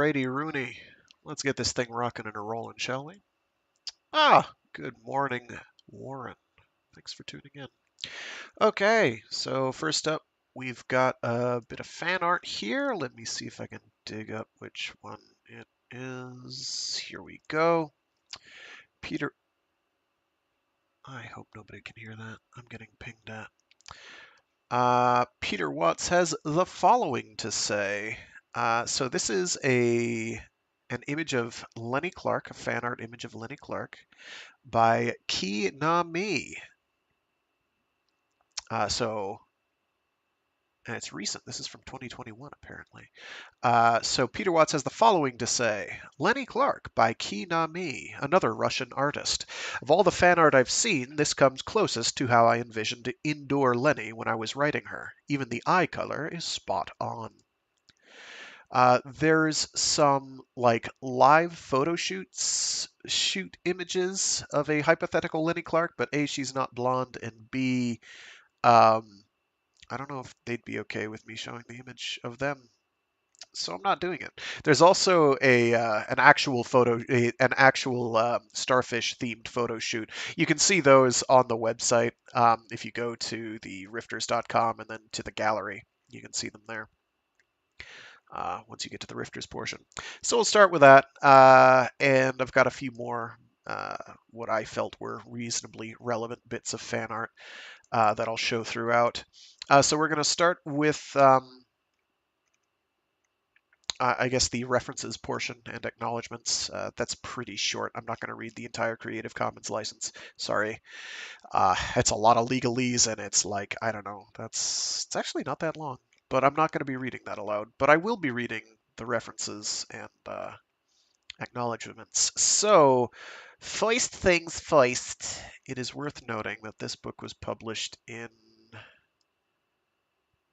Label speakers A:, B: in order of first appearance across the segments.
A: Alrighty, Rooney. Let's get this thing rocking and a rolling, shall we? Good morning, Warren. Thanks for tuning in. Okay, so first up, we've got a bit of fan art here. Let me see if I can dig up which one it is. Here we go. Peter. I hope nobody can hear that. I'm getting pinged at. Peter Watts has the following to say. So this is an image of Lenny Clark, a fan art image of Lenny Clark by Ki Na Mi. And it's recent. This is from 2021, apparently. So Peter Watts has the following to say. Lenny Clark by Ki Na Mi, another Russian artist. Of all the fan art I've seen, this comes closest to how I envisioned indoor Lenny when I was writing her. Even the eye color is spot on. There's some like live photo shoot images of a hypothetical Lenny Clark, but A, she's not blonde, and B, I don't know if they'd be okay with me showing the image of them, so I'm not doing it. There's also an actual Starfish themed photo shoot. You can see those on the website if you go to the rifters.com and then to the gallery. You can see them there. Once you get to the Rifters portion. So we'll start with that, and I've got a few more what I felt were reasonably relevant bits of fan art that I'll show throughout. So we're going to start with, I guess, the references portion and acknowledgments. That's pretty short. I'm not going to read the entire Creative Commons license. Sorry. It's a lot of legalese, and it's like, I don't know, it's actually not that long. But I'm not going to be reading that aloud. But I will be reading the references and acknowledgments. So, first things first, it is worth noting that this book was published in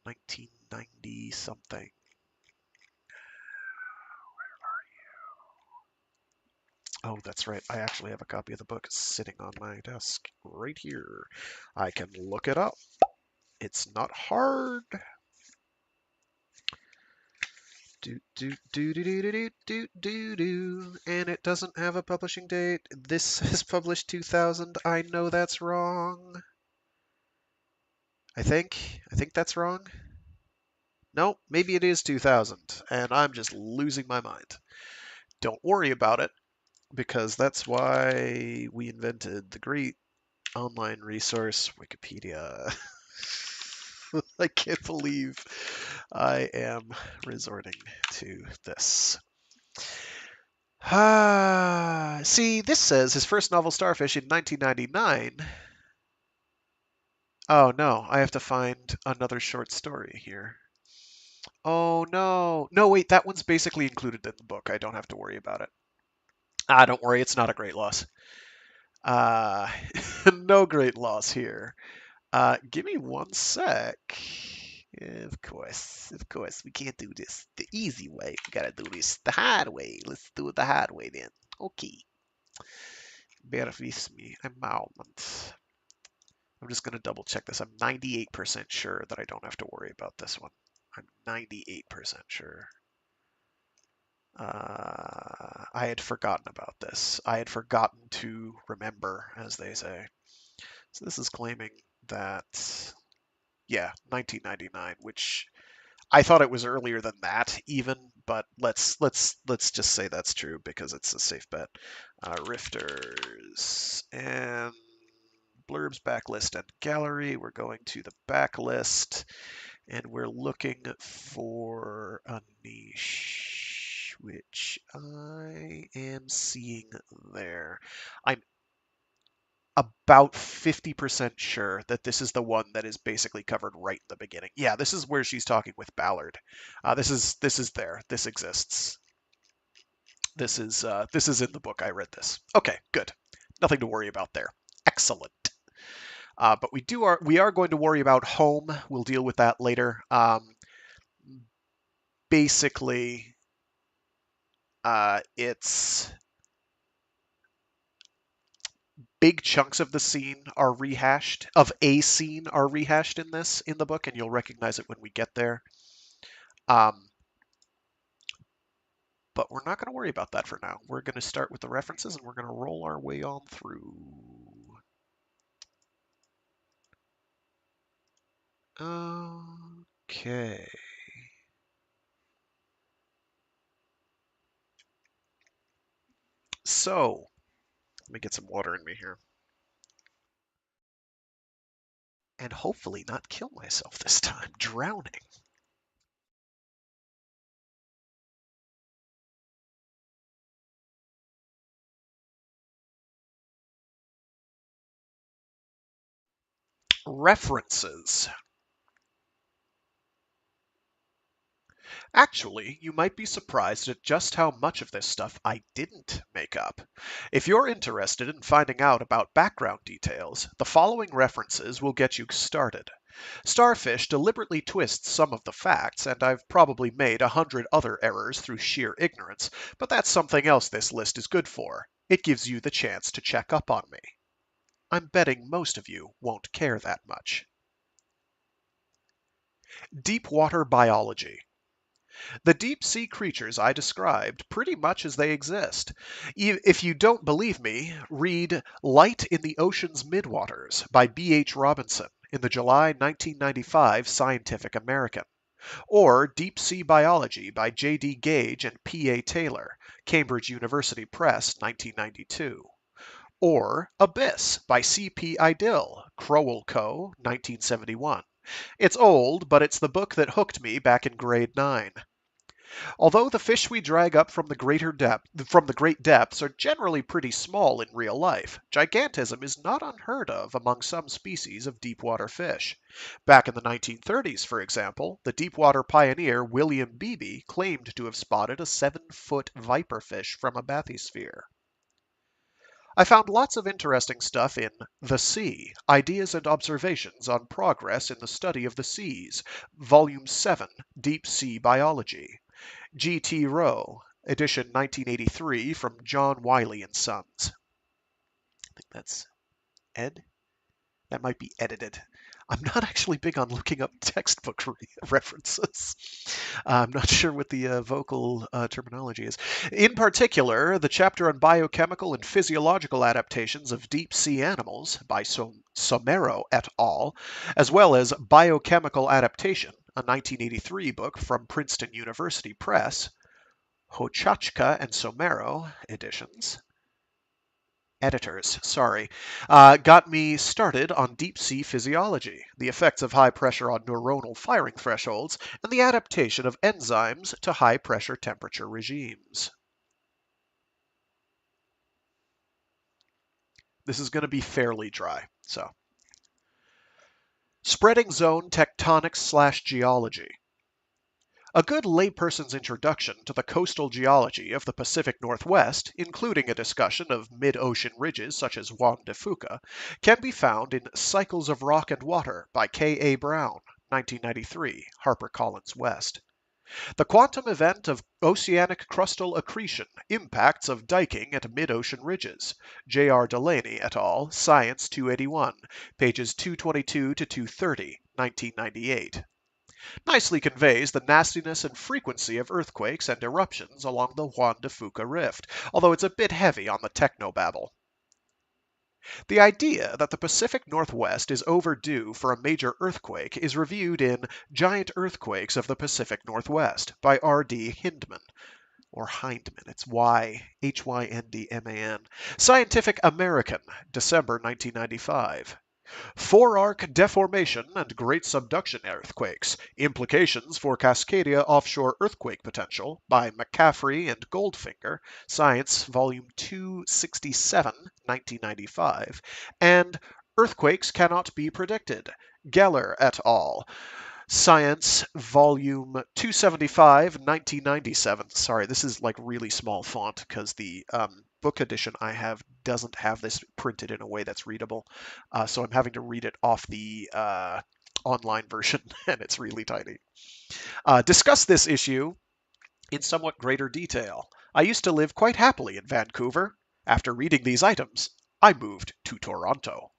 A: 1990 something. Where are you? Oh, that's right. I actually have a copy of the book sitting on my desk right here. I can look it up. It's not hard. And it doesn't have a publishing date. This says published 2000. I know that's wrong. I think that's wrong. No, maybe it is 2000, and I'm just losing my mind. Don't worry about it, because that's why we invented the great online resource, Wikipedia. I can't believe I am resorting to this. See, this says his first novel, Starfish, in 1999. Oh no, I have to find another short story here. Oh no. No, wait, that one's basically included in the book. I don't have to worry about it. Don't worry, it's not a great loss. Uh, no great loss here. Give me one sec. Of course, we can't do this the easy way. We gotta do this the hard way. Let's do it the hard way then. Okay. Bear with me a moment. I'm just gonna double check this. I'm 98% sure that I don't have to worry about this one. I'm 98% sure. I had forgotten about this. I had forgotten to remember, as they say. So this is claiming that, yeah, 1999, which I thought it was earlier than that even, but let's just say that's true because it's a safe bet. Rifters and blurbs, backlist, and gallery. We're going to the backlist, and we're looking for a niche, which I am seeing there. I'm about 50% sure that this is the one that is basically covered right in the beginning. Yeah, this is where she's talking with Ballard. This is there. This exists. This is in the book. I read this. Okay, good. Nothing to worry about there. Excellent. But we are going to worry about home. We'll deal with that later. Basically, it's big chunks of the scene are rehashed, of a scene are rehashed in the book, and you'll recognize it when we get there. but we're not going to worry about that for now. We're going to start with the references and we're going to roll our way on through. Okay. So, let me get some water in me here. And hopefully not kill myself this time, drowning. References. Actually, you might be surprised at just how much of this stuff I didn't make up. If you're interested in finding out about background details, the following references will get you started. Starfish deliberately twists some of the facts, and I've probably made 100 other errors through sheer ignorance, but that's something else this list is good for. It gives you the chance to check up on me. I'm betting most of you won't care that much. Deep water biology. The deep sea creatures I described pretty much as they exist. If you don't believe me, read Light in the Ocean's Midwaters by B.H. Robinson in the July 1995 Scientific American, or Deep Sea Biology by J.D. Gage and P.A. Taylor, Cambridge University Press, 1992. Or Abyss by C.P. Idill, Crowell Co., 1971. It's old, but it's the book that hooked me back in grade 9. Although the fish we drag up from the great depths are generally pretty small in real life, gigantism is not unheard of among some species of deep-water fish. Back in the 1930s, for example, the deep-water pioneer William Beebe claimed to have spotted a 7-foot viperfish from a bathysphere. I found lots of interesting stuff in The Sea, Ideas and Observations on Progress in the Study of the Seas, Volume 7, Deep Sea Biology. G.T. Rowe, edition 1983 from John Wiley and Sons. I think that's Ed? That might be edited. I'm not actually big on looking up textbook references. I'm not sure what the vocal terminology is. In particular, the chapter on biochemical and physiological adaptations of deep sea animals by Somero et al., as well as Biochemical Adaptation, a 1983 book from Princeton University Press, Hochachka and Somero editions, editors, sorry, got me started on deep sea physiology, the effects of high pressure on neuronal firing thresholds, and the adaptation of enzymes to high pressure temperature regimes. This is going to be fairly dry, so. Spreading zone tectonics/geology. A good layperson's introduction to the coastal geology of the Pacific Northwest, including a discussion of mid-ocean ridges such as Juan de Fuca, can be found in Cycles of Rock and Water by K.A. Brown, 1993, HarperCollins West. The quantum event of oceanic crustal accretion, impacts of diking at mid-ocean ridges. J.R. Delaney et al., Science 281, pages 222 to 230, 1998. Nicely conveys the nastiness and frequency of earthquakes and eruptions along the Juan de Fuca Rift, although it's a bit heavy on the technobabble. The idea that the Pacific Northwest is overdue for a major earthquake is reviewed in Giant Earthquakes of the Pacific Northwest by R.D. Hindman, or Hindman, it's Hyndman, Scientific American, December 1995. Four-arc deformation and great subduction earthquakes, implications for Cascadia offshore earthquake potential by McCaffrey and Goldfinger, Science, Volume 267, 1995, and Earthquakes Cannot Be Predicted, Geller et al., Science, Volume 275, 1997. Sorry, this is like really small font because the book edition I have doesn't have this printed in a way that's readable. So I'm having to read it off the online version, and it's really tiny. Discuss this issue in somewhat greater detail. I used to live quite happily in Vancouver. After reading these items, I moved to Toronto.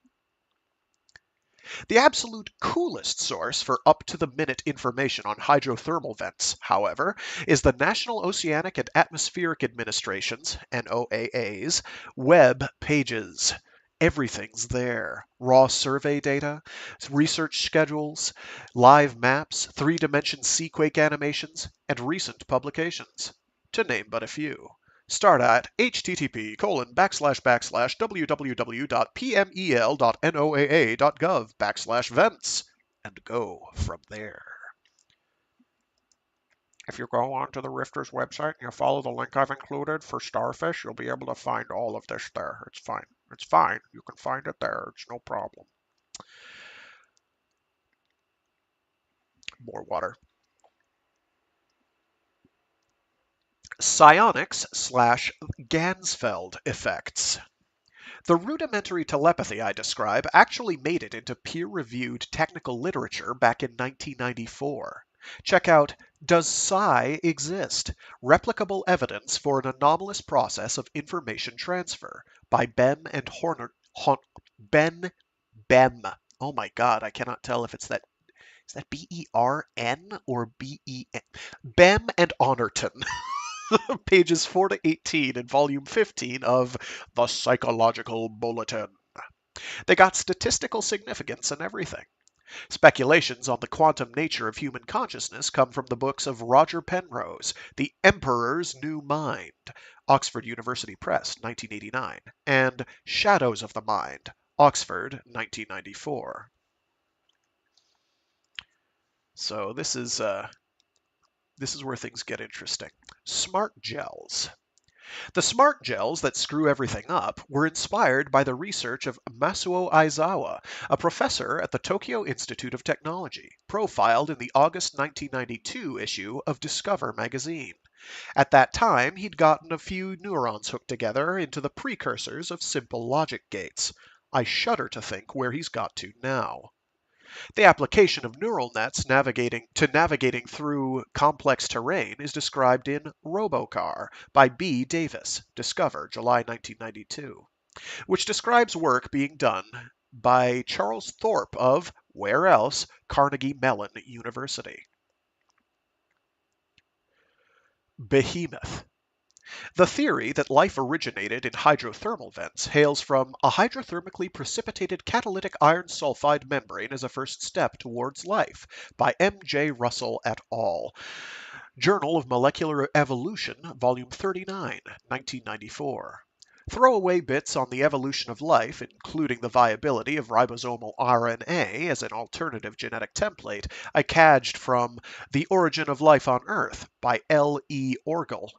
A: The absolute coolest source for up-to-the-minute information on hydrothermal vents, however, is the National Oceanic and Atmospheric Administration's, NOAA's, web pages. Everything's there. Raw survey data, research schedules, live maps, three-dimension seaquake animations, and recent publications, to name but a few. Start at http://www.pmel.noaa.gov/vents and go from there. If you go onto the Rifters website and you follow the link I've included for Starfish, you'll be able to find all of this there. It's fine. It's fine. You can find it there. It's no problem. More water. Psionics/Gansfeld effects. The rudimentary telepathy I describe actually made it into peer-reviewed technical literature back in 1994. Check out Does Psi Exist? Replicable Evidence for an Anomalous Process of Information Transfer by Ben and Horner. Bem. Oh my god, I cannot tell if it's that. Is that B-E-R-N or B-E-N? Bem and Honorton. Pages 4 to 18 in volume 15 of The Psychological Bulletin. They got statistical significance and everything. Speculations on the quantum nature of human consciousness come from the books of Roger Penrose, The Emperor's New Mind, Oxford University Press, 1989, and Shadows of the Mind, Oxford, 1994. So this is where things get interesting. Smart gels. The smart gels that screw everything up were inspired by the research of Masuo Aizawa, a professor at the Tokyo Institute of Technology, profiled in the August 1992 issue of Discover magazine. At that time, he'd gotten a few neurons hooked together into the precursors of simple logic gates. I shudder to think where he's got to now. The application of neural nets navigating through complex terrain is described in Robocar by B. Davis, Discover, July 1992, which describes work being done by Charles Thorpe of, where else, Carnegie Mellon University. Behemoth. The theory that life originated in hydrothermal vents hails from a hydrothermically precipitated catalytic iron sulfide membrane as a first step towards life by M. J. Russell et al. Journal of Molecular Evolution, Volume 39, 1994. Throwaway bits on the evolution of life, including the viability of ribosomal RNA as an alternative genetic template, I cadged from The Origin of Life on Earth by L. E. Orgel,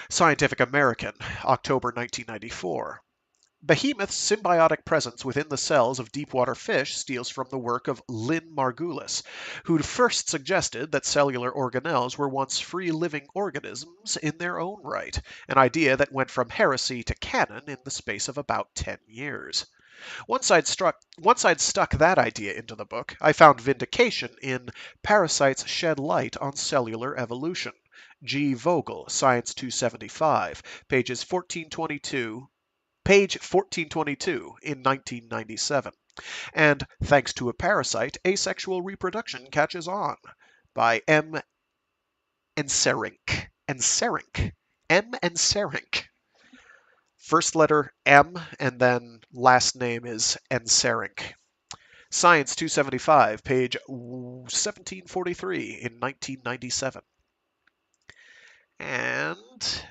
A: Scientific American, October 1994. Behemoth's symbiotic presence within the cells of deepwater fish steals from the work of Lynn Margulis, who first suggested that cellular organelles were once free-living organisms in their own right, an idea that went from heresy to canon in the space of about 10 years. Once I'd stuck that idea into the book, I found vindication in Parasites Shed Light on Cellular Evolution. G. Vogel, Science 275, page 1422 in 1997. And Thanks to a Parasite, Asexual Reproduction Catches On by M. Enserink. M. Enserink. First letter M and then last name is Enserink. Science 275, page 1743 in 1997. And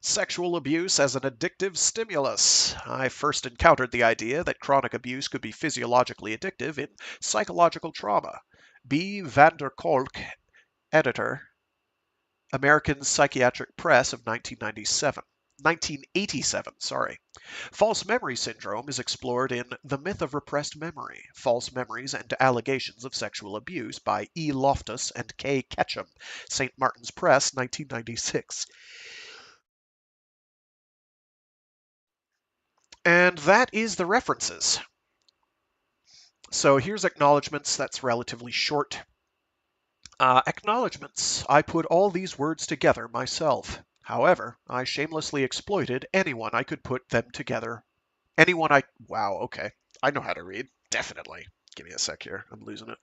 A: Sexual Abuse as an Addictive Stimulus. I first encountered the idea that chronic abuse could be physiologically addictive in Psychological Trauma. B. van der Kolk, editor, American Psychiatric Press of 1987. False memory syndrome is explored in The Myth of Repressed Memory, False Memories and Allegations of Sexual Abuse by E. Loftus and K. Ketchum, St. Martin's Press, 1996. And that is the references. So here's acknowledgments. That's relatively short. Acknowledgments. I put all these words together myself. However, I shamelessly exploited anyone I could put them together Anyone I... Wow, okay. I know how to read. Definitely. Give me a sec here. I'm losing it.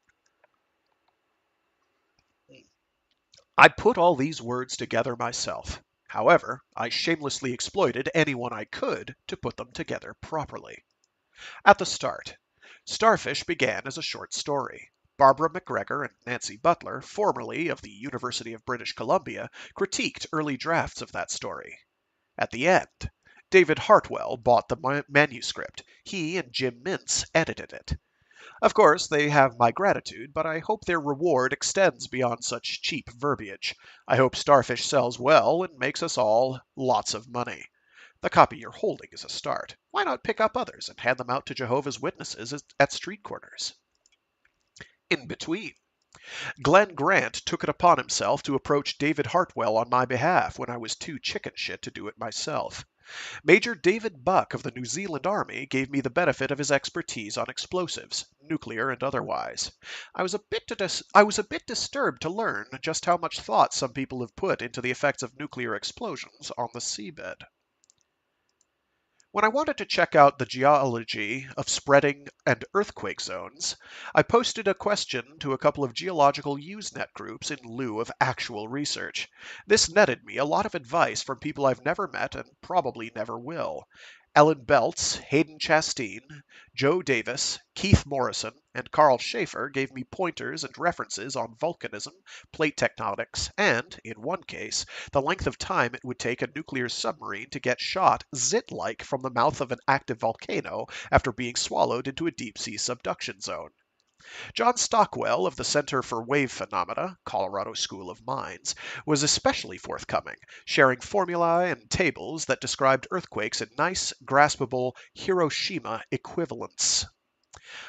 A: I put all these words together myself. However, I shamelessly exploited anyone I could to put them together properly. At the start, Starfish began as a short story. Barbara McGregor and Nancy Butler, formerly of the University of British Columbia, critiqued early drafts of that story. At the end, David Hartwell bought the manuscript. He and Jim Mintz edited it. Of course, they have my gratitude, but I hope their reward extends beyond such cheap verbiage. I hope Starfish sells well and makes us all lots of money. The copy you're holding is a start. Why not pick up others and hand them out to Jehovah's Witnesses at street corners? In between, Glenn Grant took it upon himself to approach David Hartwell on my behalf when I was too chicken shit to do it myself. Major David Buck of the New Zealand Army gave me the benefit of his expertise on explosives, nuclear and otherwise. I was a bit disturbed to learn just how much thought some people have put into the effects of nuclear explosions on the seabed. When I wanted to check out the geology of spreading and earthquake zones, I posted a question to a couple of geological Usenet groups in lieu of actual research. This netted me a lot of advice from people I've never met and probably never will. Ellen Beltz, Hayden Chasteen, Joe Davis, Keith Morrison, and Carl Schaefer gave me pointers and references on volcanism, plate tectonics, and, in one case, the length of time it would take a nuclear submarine to get shot zit-like from the mouth of an active volcano after being swallowed into a deep-sea subduction zone. John Stockwell of the Center for Wave Phenomena, Colorado School of Mines, was especially forthcoming, sharing formulae and tables that described earthquakes in nice, graspable Hiroshima equivalents.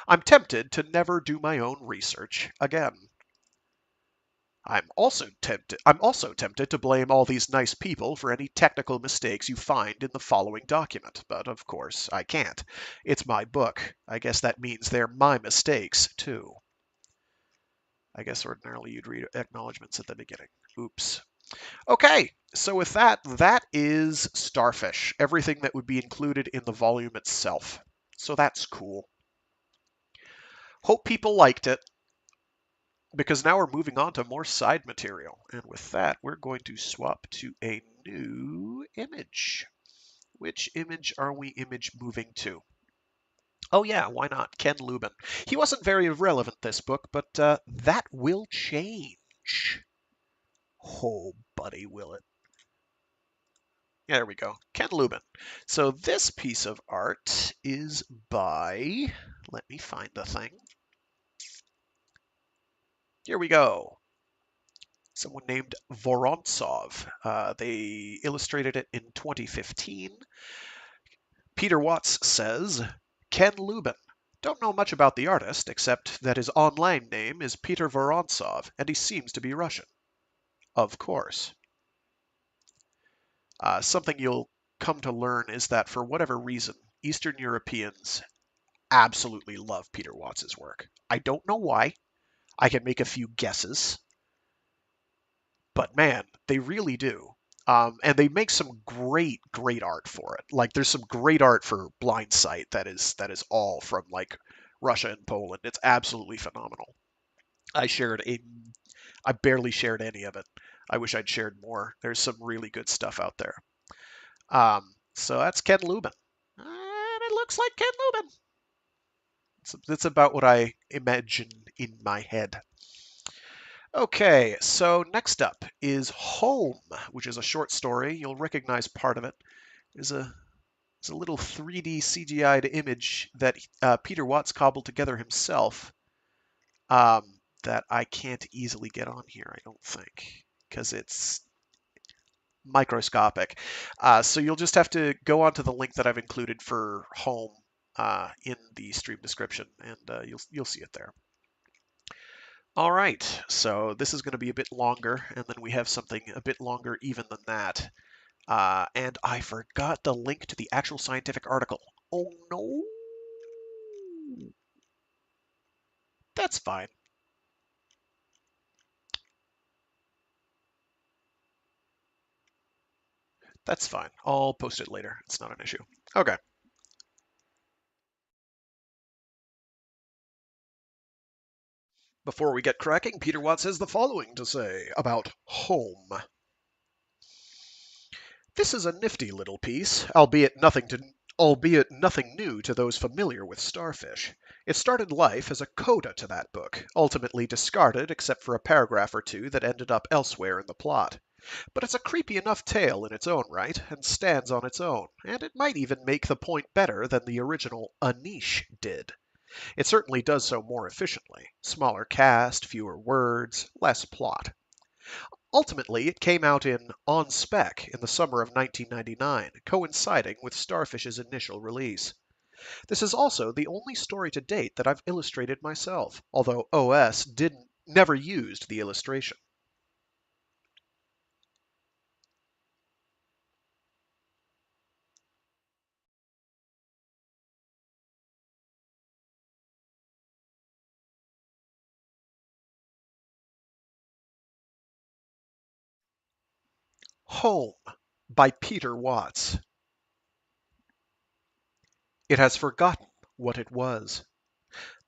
A: I'm tempted to never do my own research again. I'm also tempted to blame all these nice people for any technical mistakes you find in the following document, but of course I can't. It's my book. I guess that means they're my mistakes, too. I guess ordinarily you'd read acknowledgments at the beginning. Oops. Okay, so with that, that is Starfish, everything that would be included in the volume itself. So that's cool. Hope people liked it, because now we're moving on to more side material. And with that, we're going to swap to a new image. Which image are we image moving to? Oh yeah, why not? Ken Lubin. He wasn't very relevant this book, but that will change. Oh, buddy, will it? Yeah, there we go. Ken Lubin. So this piece of art is by... Let me find the thing. Here we go. Someone named Vorontsov. They illustrated it in 2015. Peter Watts says, Ken Lubin. Don't know much about the artist, except that his online name is Peter Vorontsov, and he seems to be Russian. Of course. Something you'll come to learn is that for whatever reason, Eastern Europeans absolutely love Peter Watts's work. I don't know why. I can make a few guesses, but man, they really do. And they make some great, great art for it. Like there's some great art for Blind Sight that is all from like Russia and Poland. It's absolutely phenomenal. I shared a I barely shared any of it. I wish I'd shared more. There's some really good stuff out there. So that's Ken Lubin. And it looks like Ken Lubin. That's about what I imagine in my head. Okay, so next up is Home, which is a short story. You'll recognize part of it. It's a little 3D CGI'd image that Peter Watts cobbled together himself that I can't easily get on here, I don't think, because it's microscopic. So you'll just have to go onto the link that I've included for Home in the stream description, and you'll see it there. All right, so this is going to be a bit longer, and then we have something a bit longer even than that. And I forgot the link to the actual scientific article. Oh no! That's fine. That's fine. I'll post it later. It's not an issue. Okay. Before we get cracking, Peter Watts has the following to say about home. This is a nifty little piece, albeit nothing new to those familiar with Starfish. It started life as a coda to that book, ultimately discarded except for a paragraph or two that ended up elsewhere in the plot. But it's a creepy enough tale in its own right, and stands on its own, and it might even make the point better than the original A Niche did. It certainly does so more efficiently. Smaller cast, fewer words, less plot. Ultimately, it came out in On Spec in the summer of 1999, coinciding with Starfish's initial release. This is also the only story to date that I've illustrated myself, although OS never used the illustration. Home by Peter Watts. It has forgotten what it was.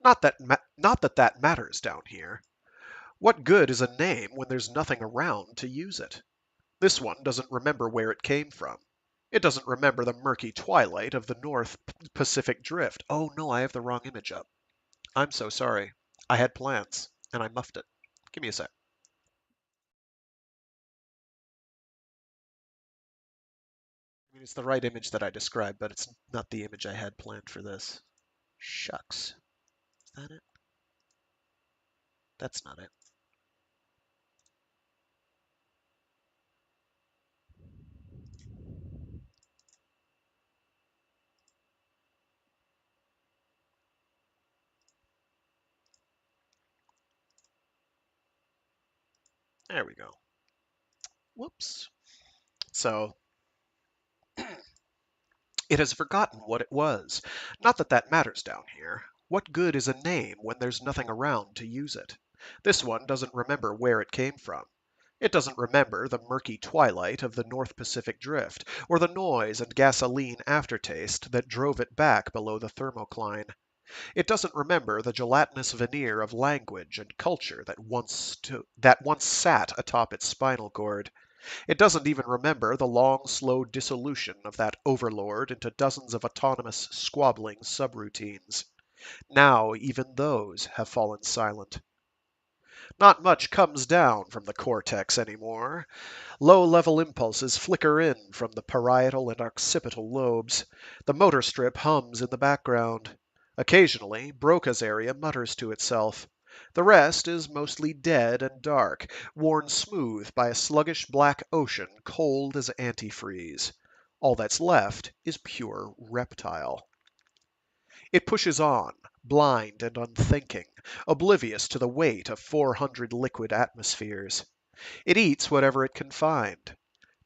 A: Not that matters down here. What good is a name when there's nothing around to use it? This one doesn't remember where it came from. It doesn't remember the murky twilight of the North Pacific Drift. Oh no, I have the wrong image up. I'm so sorry. I had plans, and I muffed it. Give me a sec. I mean, it's the right image that I described, but it's not the image I had planned for this. Shucks. Is that it? That's not it. There we go. Whoops. So, it has forgotten what it was. Not that that matters down here. What good is a name when there's nothing around to use it? This one doesn't remember where it came from. It doesn't remember the murky twilight of the North Pacific Drift, or the noise and gasoline aftertaste that drove it back below the thermocline. It doesn't remember the gelatinous veneer of language and culture that once sat atop its spinal cord. It doesn't even remember the long, slow dissolution of that overlord into dozens of autonomous, squabbling subroutines. Now even those have fallen silent. Not much comes down from the cortex anymore. Low-level impulses flicker in from the parietal and occipital lobes. The motor strip hums in the background. Occasionally, Broca's area mutters to itself. The rest is mostly dead and dark, worn smooth by a sluggish black ocean cold as antifreeze. All that's left is pure reptile. It pushes on, blind and unthinking, oblivious to the weight of 400 liquid atmospheres. It eats whatever it can find.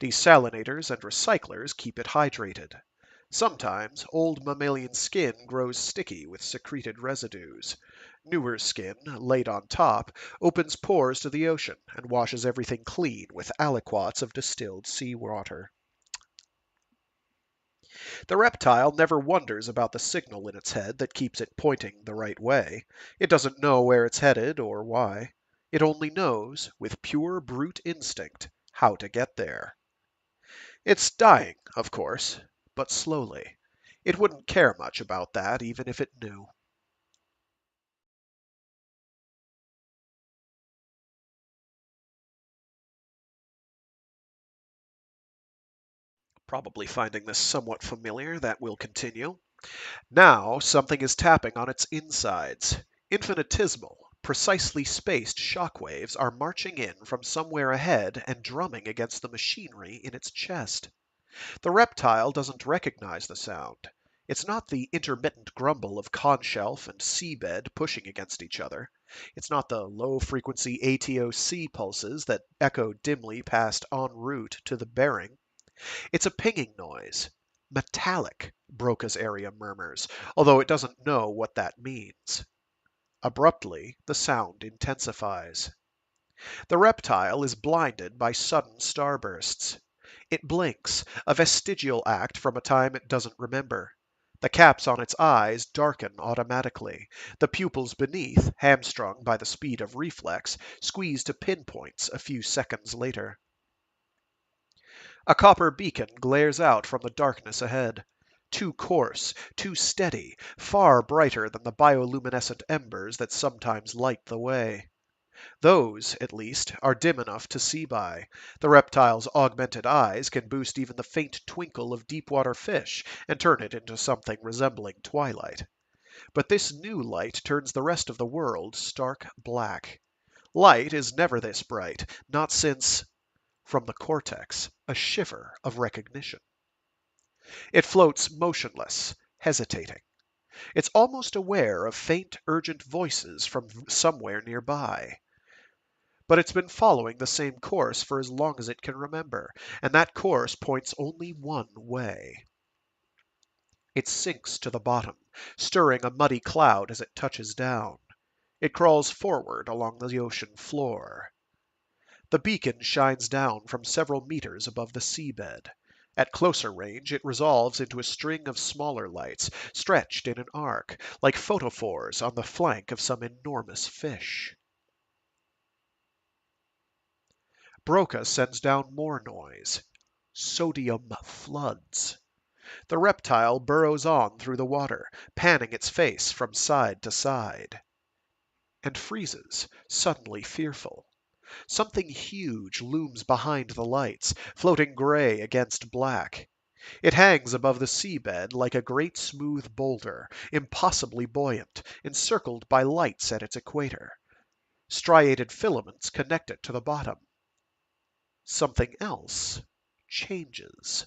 A: Desalinators and recyclers keep it hydrated. Sometimes old mammalian skin grows sticky with secreted residues. Newer skin, laid on top, opens pores to the ocean and washes everything clean with aliquots of distilled seawater. The reptile never wonders about the signal in its head that keeps it pointing the right way. It doesn't know where it's headed or why. It only knows, with pure brute instinct, how to get there. It's dying, of course, but slowly. It wouldn't care much about that, even if it knew. Probably finding this somewhat familiar, that will continue. Now something is tapping on its insides. Infinitesimal, precisely spaced shockwaves are marching in from somewhere ahead and drumming against the machinery in its chest. The reptile doesn't recognize the sound. It's not the intermittent grumble of conshelf and seabed pushing against each other. It's not the low-frequency ATOC pulses that echo dimly past en route to the bearing. It's a pinging noise. Metallic, Broca's area murmurs, although it doesn't know what that means. Abruptly, the sound intensifies. The reptile is blinded by sudden starbursts. It blinks, a vestigial act from a time it doesn't remember. The caps on its eyes darken automatically. The pupils beneath, hamstrung by the speed of reflex, squeeze to pinpoints a few seconds later. A copper beacon glares out from the darkness ahead. Too coarse, too steady, far brighter than the bioluminescent embers that sometimes light the way. Those, at least, are dim enough to see by. The reptile's augmented eyes can boost even the faint twinkle of deep-water fish and turn it into something resembling twilight. But this new light turns the rest of the world stark black. Light is never this bright, not since... From the cortex, a shiver of recognition. It floats motionless, hesitating. It's almost aware of faint, urgent voices from somewhere nearby. But it's been following the same course for as long as it can remember, and that course points only one way. It sinks to the bottom, stirring a muddy cloud as it touches down. It crawls forward along the ocean floor. The beacon shines down from several meters above the seabed. At closer range, it resolves into a string of smaller lights, stretched in an arc, like photophores on the flank of some enormous fish. Broca sends down more noise. Sodium floods. The reptile burrows on through the water, panning its face from side to side. And freezes, suddenly fearful. Something huge looms behind the lights, floating gray against black. It hangs above the seabed like a great smooth boulder, impossibly buoyant, encircled by lights at its equator. Striated filaments connect it to the bottom. Something else changes.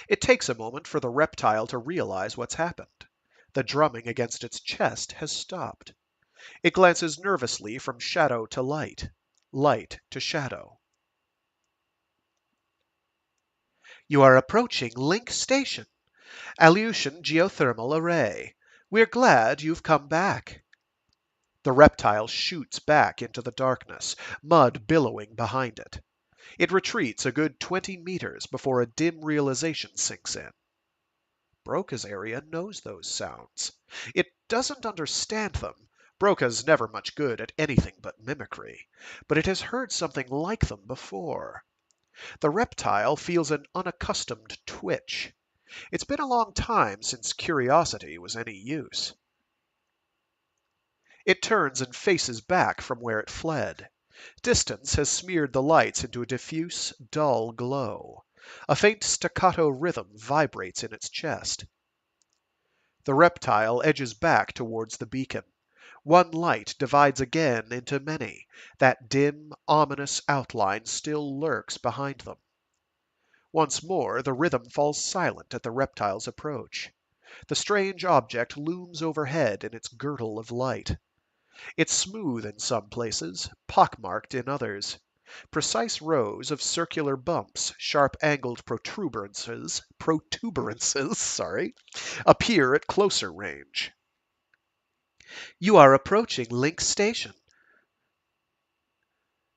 A: It takes a moment for the reptile to realize what's happened. The drumming against its chest has stopped. It glances nervously from shadow to light, light to shadow. You are approaching Link Station, Aleutian Geothermal Array. We're glad you've come back. The reptile shoots back into the darkness, mud billowing behind it. It retreats a good 20 meters before a dim realization sinks in. Broca's area knows those sounds. It doesn't understand them. Broca's never much good at anything but mimicry, but it has heard something like them before. The reptile feels an unaccustomed twitch. It's been a long time since curiosity was any use. It turns and faces back from where it fled. Distance has smeared the lights into a diffuse, dull glow. A faint staccato rhythm vibrates in its chest. The reptile edges back towards the beacon. One light divides again into many. That dim, ominous outline still lurks behind them. Once more, the rhythm falls silent at the reptile's approach. The strange object looms overhead in its girdle of light. It's smooth in some places, pockmarked in others. Precise rows of circular bumps, sharp-angled protuberances, appear at closer range. You are approaching Link Station,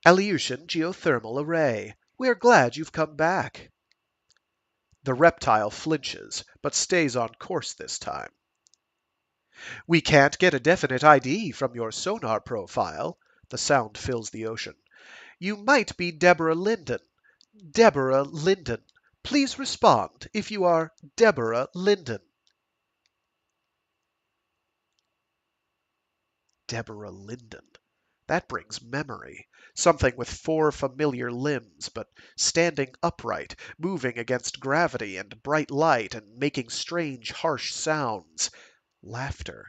A: Aleutian Geothermal Array. We're glad you've come back. The reptile flinches, but stays on course this time. We can't get a definite ID from your sonar profile. The sound fills the ocean. You might be Deborah Linden. Deborah Linden. Please respond if you are Deborah Linden. Deborah Linden. That brings memory. Something with 4 familiar limbs, but standing upright, moving against gravity and bright light, and making strange, harsh sounds. Laughter.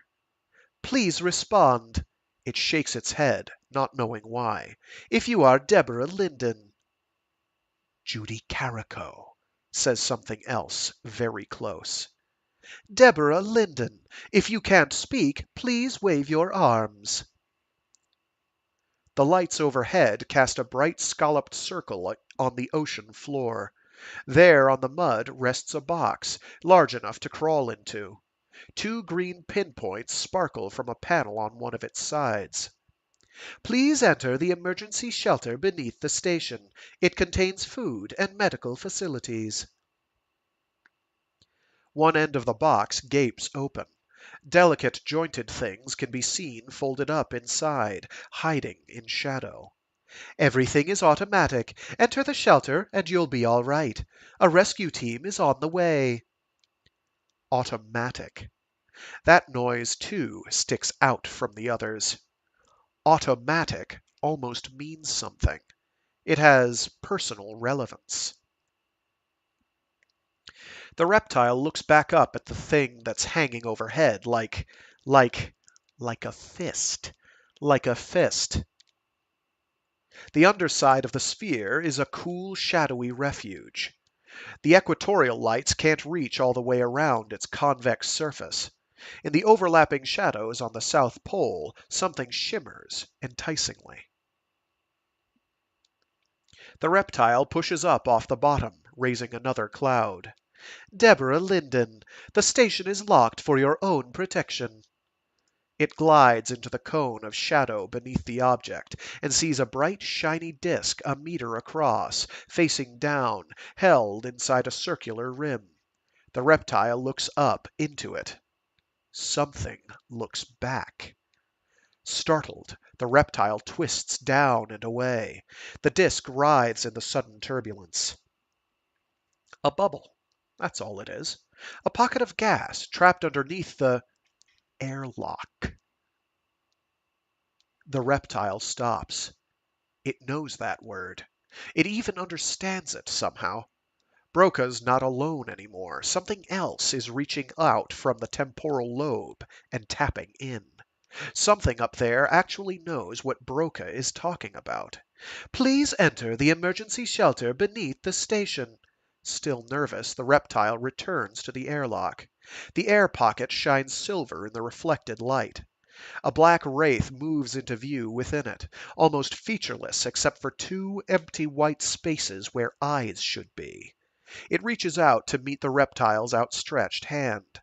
A: Please respond. It shakes its head, not knowing why. If you are Deborah Linden. Judy Carrico, says something else very close. Deborah Linden, if you can't speak, please wave your arms. The lights overhead cast a bright scalloped circle on the ocean floor. There on the mud rests a box, large enough to crawl into. 2 green pinpoints sparkle from a panel on one of its sides. Please enter the emergency shelter beneath the station. It contains food and medical facilities. One end of the box gapes open. Delicate jointed things can be seen folded up inside, hiding in shadow. Everything is automatic. Enter the shelter and you'll be all right. A rescue team is on the way. Automatic. That noise, too, sticks out from the others. Automatic almost means something. It has personal relevance. The reptile looks back up at the thing that's hanging overhead like a fist. Like a fist. The underside of the sphere is a cool, shadowy refuge. The equatorial lights can't reach all the way around its convex surface. In the overlapping shadows on the South Pole, something shimmers enticingly. The reptile pushes up off the bottom, raising another cloud. Deborah Linden, the station is locked for your own protection. It glides into the cone of shadow beneath the object and sees a bright, shiny disk a meter across, facing down, held inside a circular rim. The reptile looks up into it. Something looks back. Startled, the reptile twists down and away. The disk writhes in the sudden turbulence. A bubble. That's all it is. A pocket of gas trapped underneath the airlock. The reptile stops. It knows that word. It even understands it somehow. Broca's not alone anymore. Something else is reaching out from the temporal lobe and tapping in. Something up there actually knows what Broca is talking about. Please enter the emergency shelter beneath the station. Still nervous, the reptile returns to the airlock. The air pocket shines silver in the reflected light. A black wraith moves into view within it, almost featureless except for two empty white spaces where eyes should be. It reaches out to meet the reptile's outstretched hand.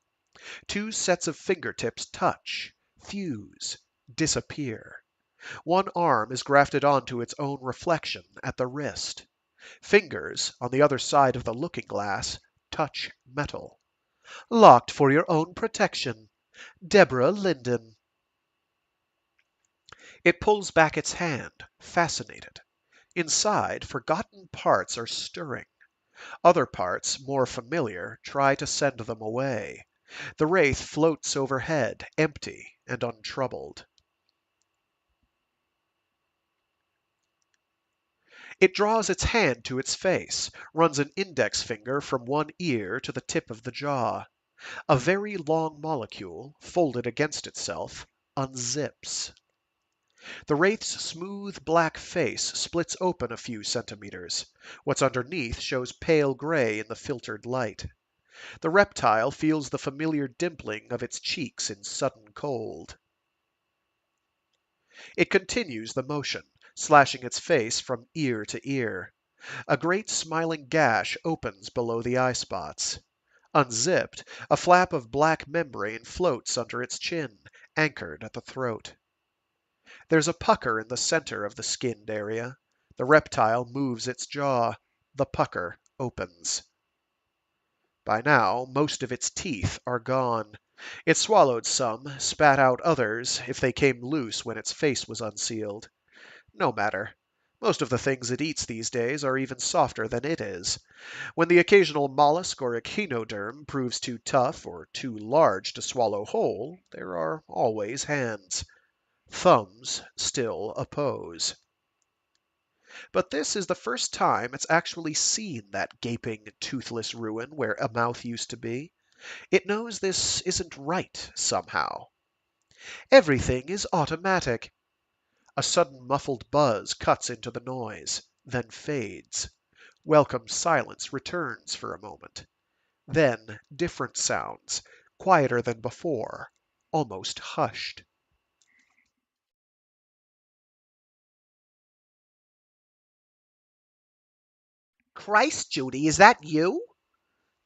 A: Two sets of fingertips touch, fuse, disappear. One arm is grafted onto its own reflection at the wrist. Fingers, on the other side of the looking glass, touch metal. Locked for your own protection. Deborah Linden. It pulls back its hand, fascinated. Inside, forgotten parts are stirring. Other parts, more familiar, try to send them away. The wraith floats overhead, empty and untroubled. It draws its hand to its face, runs an index finger from one ear to the tip of the jaw. A very long molecule, folded against itself, unzips. The wraith's smooth black face splits open a few centimeters. What's underneath shows pale gray in the filtered light. The reptile feels the familiar dimpling of its cheeks in sudden cold. It continues the motion, slashing its face from ear to ear. A great smiling gash opens below the eye spots. Unzipped, a flap of black membrane floats under its chin, anchored at the throat. There's a pucker in the center of the skinned area. The reptile moves its jaw. The pucker opens. By now, most of its teeth are gone. It swallowed some, spat out others if they came loose when its face was unsealed. No matter. Most of the things it eats these days are even softer than it is. When the occasional mollusk or echinoderm proves too tough or too large to swallow whole, there are always hands. Thumbs still oppose. But this is the first time it's actually seen that gaping, toothless ruin where a mouth used to be. It knows this isn't right, somehow. Everything is automatic. A sudden muffled buzz cuts into the noise, then fades. Welcome silence returns for a moment. Then different sounds, quieter than before, almost hushed.
B: Christ, Judy, is that you?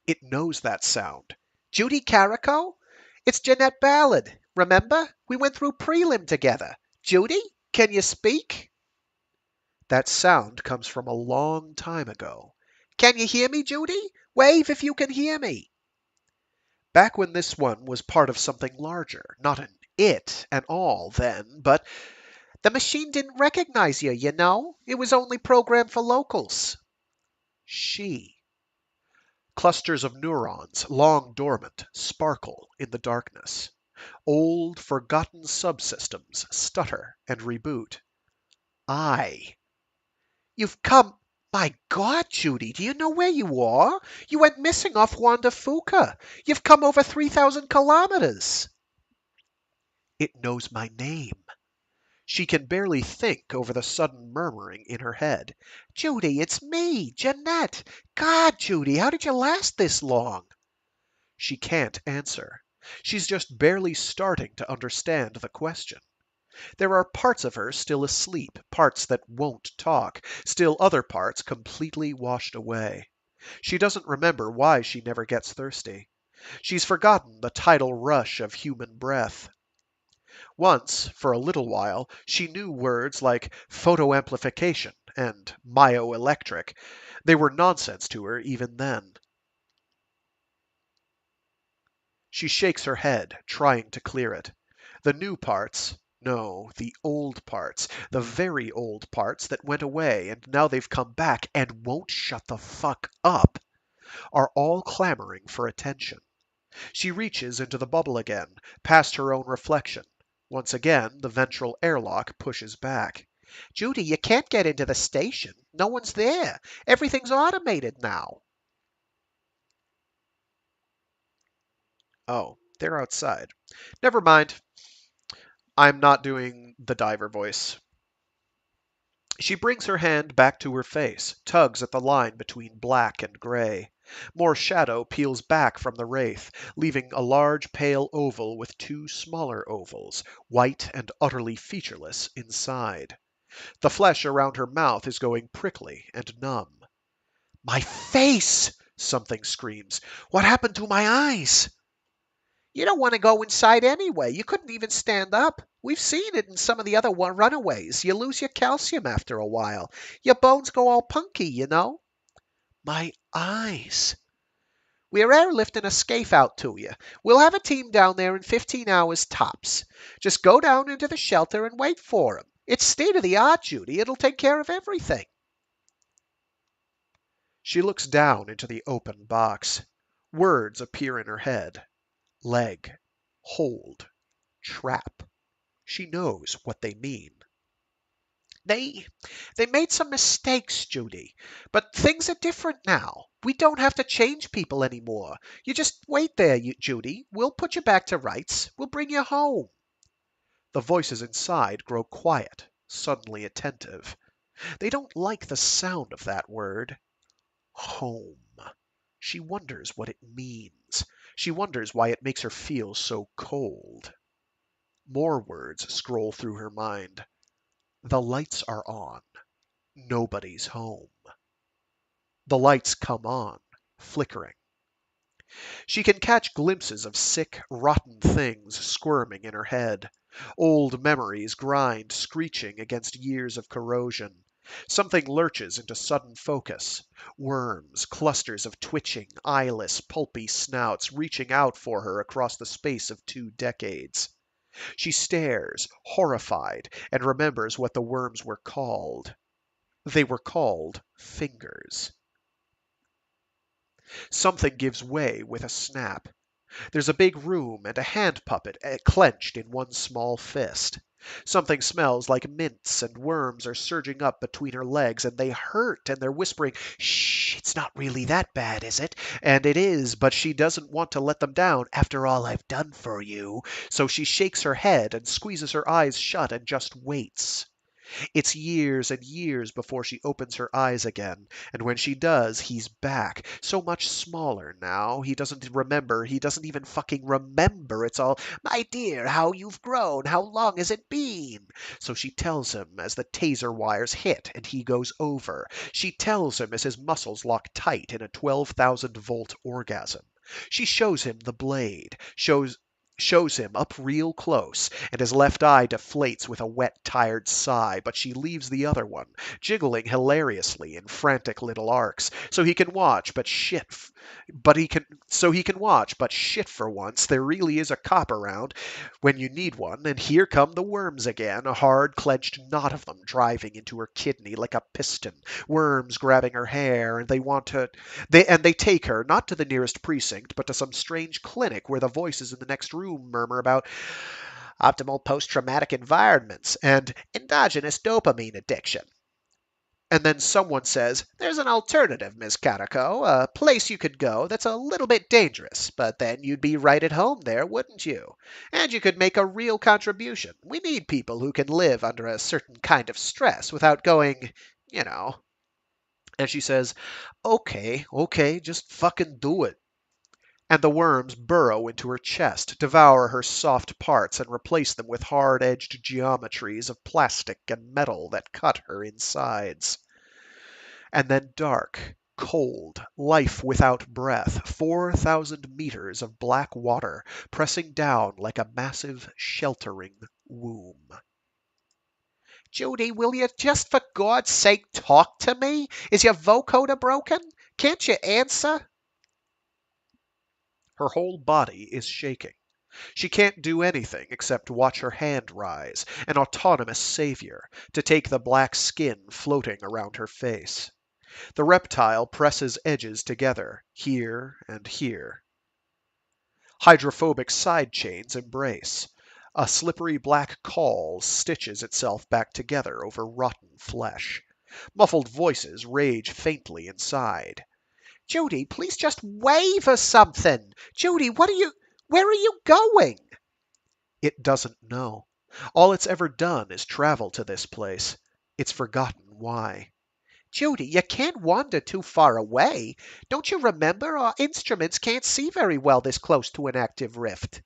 A: It knows that sound.
B: Judy Carrico? It's Jeanette Ballard. Remember? We went through prelim together. Judy, can you speak?
A: That sound comes from a long time ago.
B: Can you hear me, Judy? Wave if you can hear me. Back when this one was part of something larger. Not an it and all then, but the machine didn't recognize you, you know? It was only programmed for locals. She. Clusters of neurons, long dormant, sparkle in the darkness. Old, forgotten subsystems stutter and reboot. I. You've come. My God, Judy, do you know where you are? You went missing off Wanda Fuca. You've come over 3,000 kilometers. It knows my name. She can barely think over the sudden murmuring in her head. Judy, it's me, Jeanette. God, Judy, how did you last this long? She can't answer. She's just barely starting to understand the question. There are parts of her still asleep, parts that won't talk, still other parts completely washed away. She doesn't remember why she never gets thirsty. She's forgotten the tidal rush of human breath. Once, for a little while, she knew words like photoamplification and myoelectric. They were nonsense to her even then. She shakes her head, trying to clear it. The new parts, no, the old parts, the very old parts that went away and now they've come back and won't shut the fuck up, are all clamoring for attention. She reaches into the bubble again, past her own reflection. Once again, the ventral airlock pushes back. Judy, you can't get into the station. No one's there. Everything's automated now. Oh, they're outside. Never mind. I'm not doing the diver voice. She brings her hand back to her face, tugs at the line between black and gray. More shadow peels back from the wraith, leaving a large pale oval with two smaller ovals, white and utterly featureless inside. The flesh around her mouth is going prickly and numb. My face! Something screams. What happened to my eyes? You don't want to go inside anyway. You couldn't even stand up. We've seen it in some of the other runaways. You lose your calcium after a while. Your bones go all punky, you know. My eyes. We're airlifting a scaife out to you. We'll have a team down there in 15 hours tops. Just go down into the shelter and wait for 'em. It's state of the art, Judy. It'll take care of everything. She looks down into the open box. Words appear in her head. Leg. Hold. Trap. She knows what they mean. They made some mistakes, Judy. But things are different now. We don't have to change people anymore. You just wait there, Judy. We'll put you back to rights. We'll bring you home. The voices inside grow quiet, suddenly attentive. They don't like the sound of that word. Home. She wonders what it means. She wonders why it makes her feel so cold. More words scroll through her mind. The lights are on. Nobody's home. The lights come on, flickering. She can catch glimpses of sick, rotten things squirming in her head. Old memories grind screeching against years of corrosion. Something lurches into sudden focus. Worms, clusters of twitching, eyeless, pulpy snouts reaching out for her across the space of 2 decades. She stares, horrified, and remembers what the worms were called. They were called fingers. Something gives way with a snap. There's a big room and a hand puppet clenched in one small fist. Something smells like mints, and worms are surging up between her legs, and they hurt, and they're whispering, "Shh, it's not really that bad, is it?" And it is, but she doesn't want to let them down, after all I've done for you. So she shakes her head and squeezes her eyes shut and just waits. It's years and years before she opens her eyes again, and when she does, he's back. So much smaller now. He doesn't remember. He doesn't even fucking remember. It's all, "My dear, how you've grown. How long has it been?" So she tells him as the taser wires hit and he goes over. She tells him as his muscles lock tight in a 12,000-volt orgasm. She shows him the blade, shows him up real close, and his left eye deflates with a wet, tired sigh, but she leaves the other one, jiggling hilariously in frantic little arcs, so he can watch, but shit, but he can watch. But shit, for once, there really is a cop around when you need one. And here come the worms again, a hard, clenched knot of them driving into her kidney like a piston. Worms grabbing her hair, and they take her not to the nearest precinct, but to some strange clinic where the voices in the next room murmur about optimal post-traumatic environments and endogenous dopamine addiction. And then someone says, "There's an alternative, Miss Carico, a place you could go that's a little bit dangerous, but then you'd be right at home there, wouldn't you? And you could make a real contribution. We need people who can live under a certain kind of stress without going, you know." And she says, "Okay, okay, just fucking do it." And the worms burrow into her chest, devour her soft parts, and replace them with hard-edged geometries of plastic and metal that cut her insides. And then dark, cold, life without breath, 4,000 meters of black water pressing down like a massive sheltering womb. "Judy, will you just for God's sake talk to me? Is your vocoder broken? Can't you answer?" Her whole body is shaking. She can't do anything except watch her hand rise, an autonomous savior, to take the black skin floating around her face. The reptile presses edges together, here and here. Hydrophobic side chains embrace. A slippery black caul stitches itself back together over rotten flesh. Muffled voices rage faintly inside. "Judy, please just wave or something. Judy, where are you going?" It doesn't know. All it's ever done is travel to this place. It's forgotten why. "Judy, you can't wander too far away. Don't you remember our instruments can't see very well this close to an active rift?"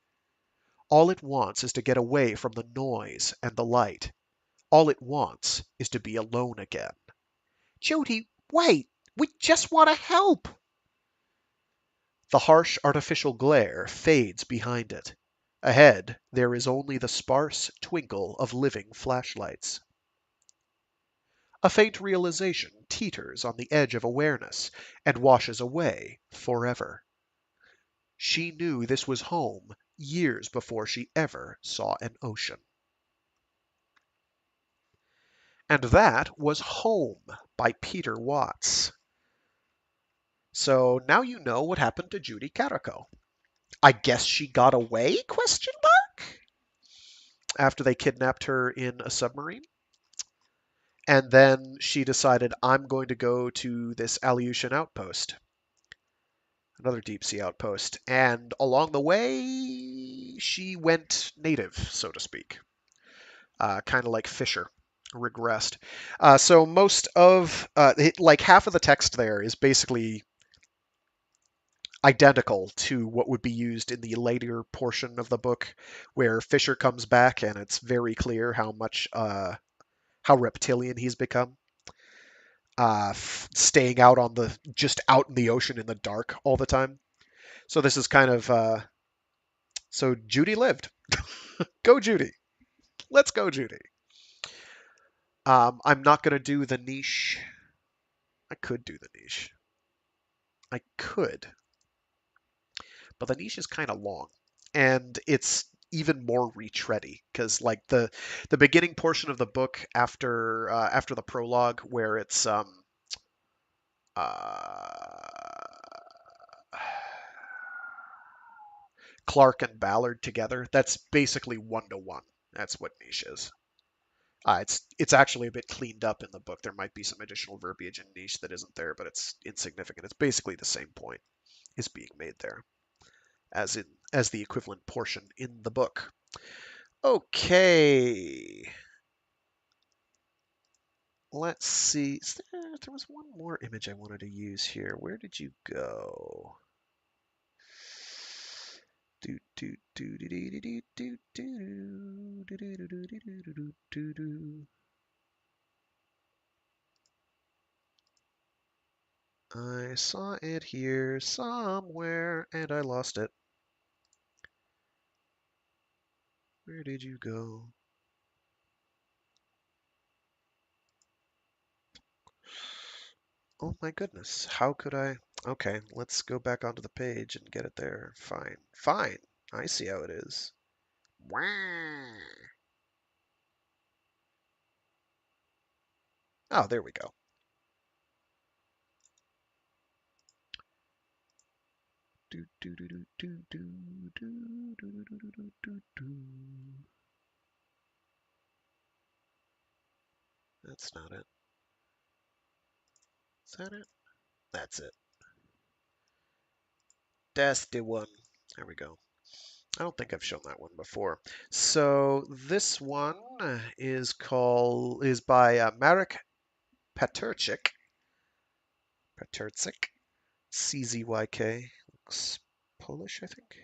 B: All it wants is to get away from the noise and the light. All it wants is to be alone again. "Judy, wait. We just want to help." The harsh artificial glare fades behind it. Ahead, there is only the sparse twinkle of living flashlights. A faint realization teeters on the edge of awareness and washes away forever. She knew this was home years before she ever saw an ocean. And that was Home by Peter Watts. So now you know what happened to Judy Carico. I guess she got away? Question mark. After they kidnapped her in a submarine. And then she decided, I'm going to go to this Aleutian outpost, another deep sea outpost. And along the way, she went native, so to speak, kind of like Fisher regressed. So most of, like half of the text there is basically identical to what would be used in the later portion of the book, where Fisher comes back, and it's very clear how reptilian he's become. Staying out on the just out in the ocean in the dark all the time. So this is kind of so Judy lived. Go Judy. Let's go Judy. I'm not gonna do the niche. I could do the niche. I could, but the niche is kind of long, and it's even more retready because like the beginning portion of the book after the prologue where it's uh, Clark and Ballard together. That's basically 1-to-1. That's what niche is. It's actually a bit cleaned up in the book. There might be some additional verbiage in niche that isn't there, but it's insignificant. It's basically the same point is being made there as the equivalent portion in the book. Okay. Let's see. There was one more image I wanted to use here. Where did you go? Do do do do do do do do do do do do do do do do. I saw it here somewhere and I lost it. Where did you go? Oh my goodness, how could I? Okay, let's go back onto the page and get it there. Fine. Fine. I see how it is. Wah. Oh, there we go. Do, do, do, do, do, do, do, do, do, do, do, do. That's not it. Is that it? That's it. That's the one. There we go. I don't think I've shown that one before. So this one is by Marek Paterczyk. Paterczyk. CZYK. Looks Polish, I think.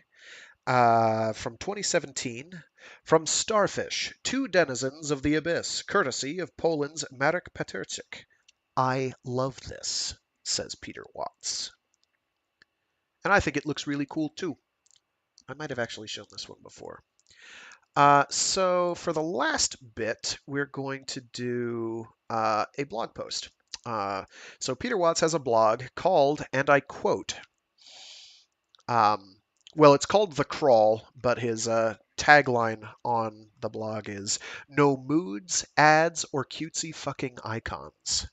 B: From 2017. From Starfish, two denizens of the abyss, courtesy of Poland's Marek Paterczyk. I love this, says Peter Watts. And I think it looks really cool too. I might have actually shown this one before. So for the last bit, we're going to do a blog post. So Peter Watts has a blog called, and I quote, well, it's called The Crawl, but his tagline on the blog is no moods, ads, or cutesy fucking icons.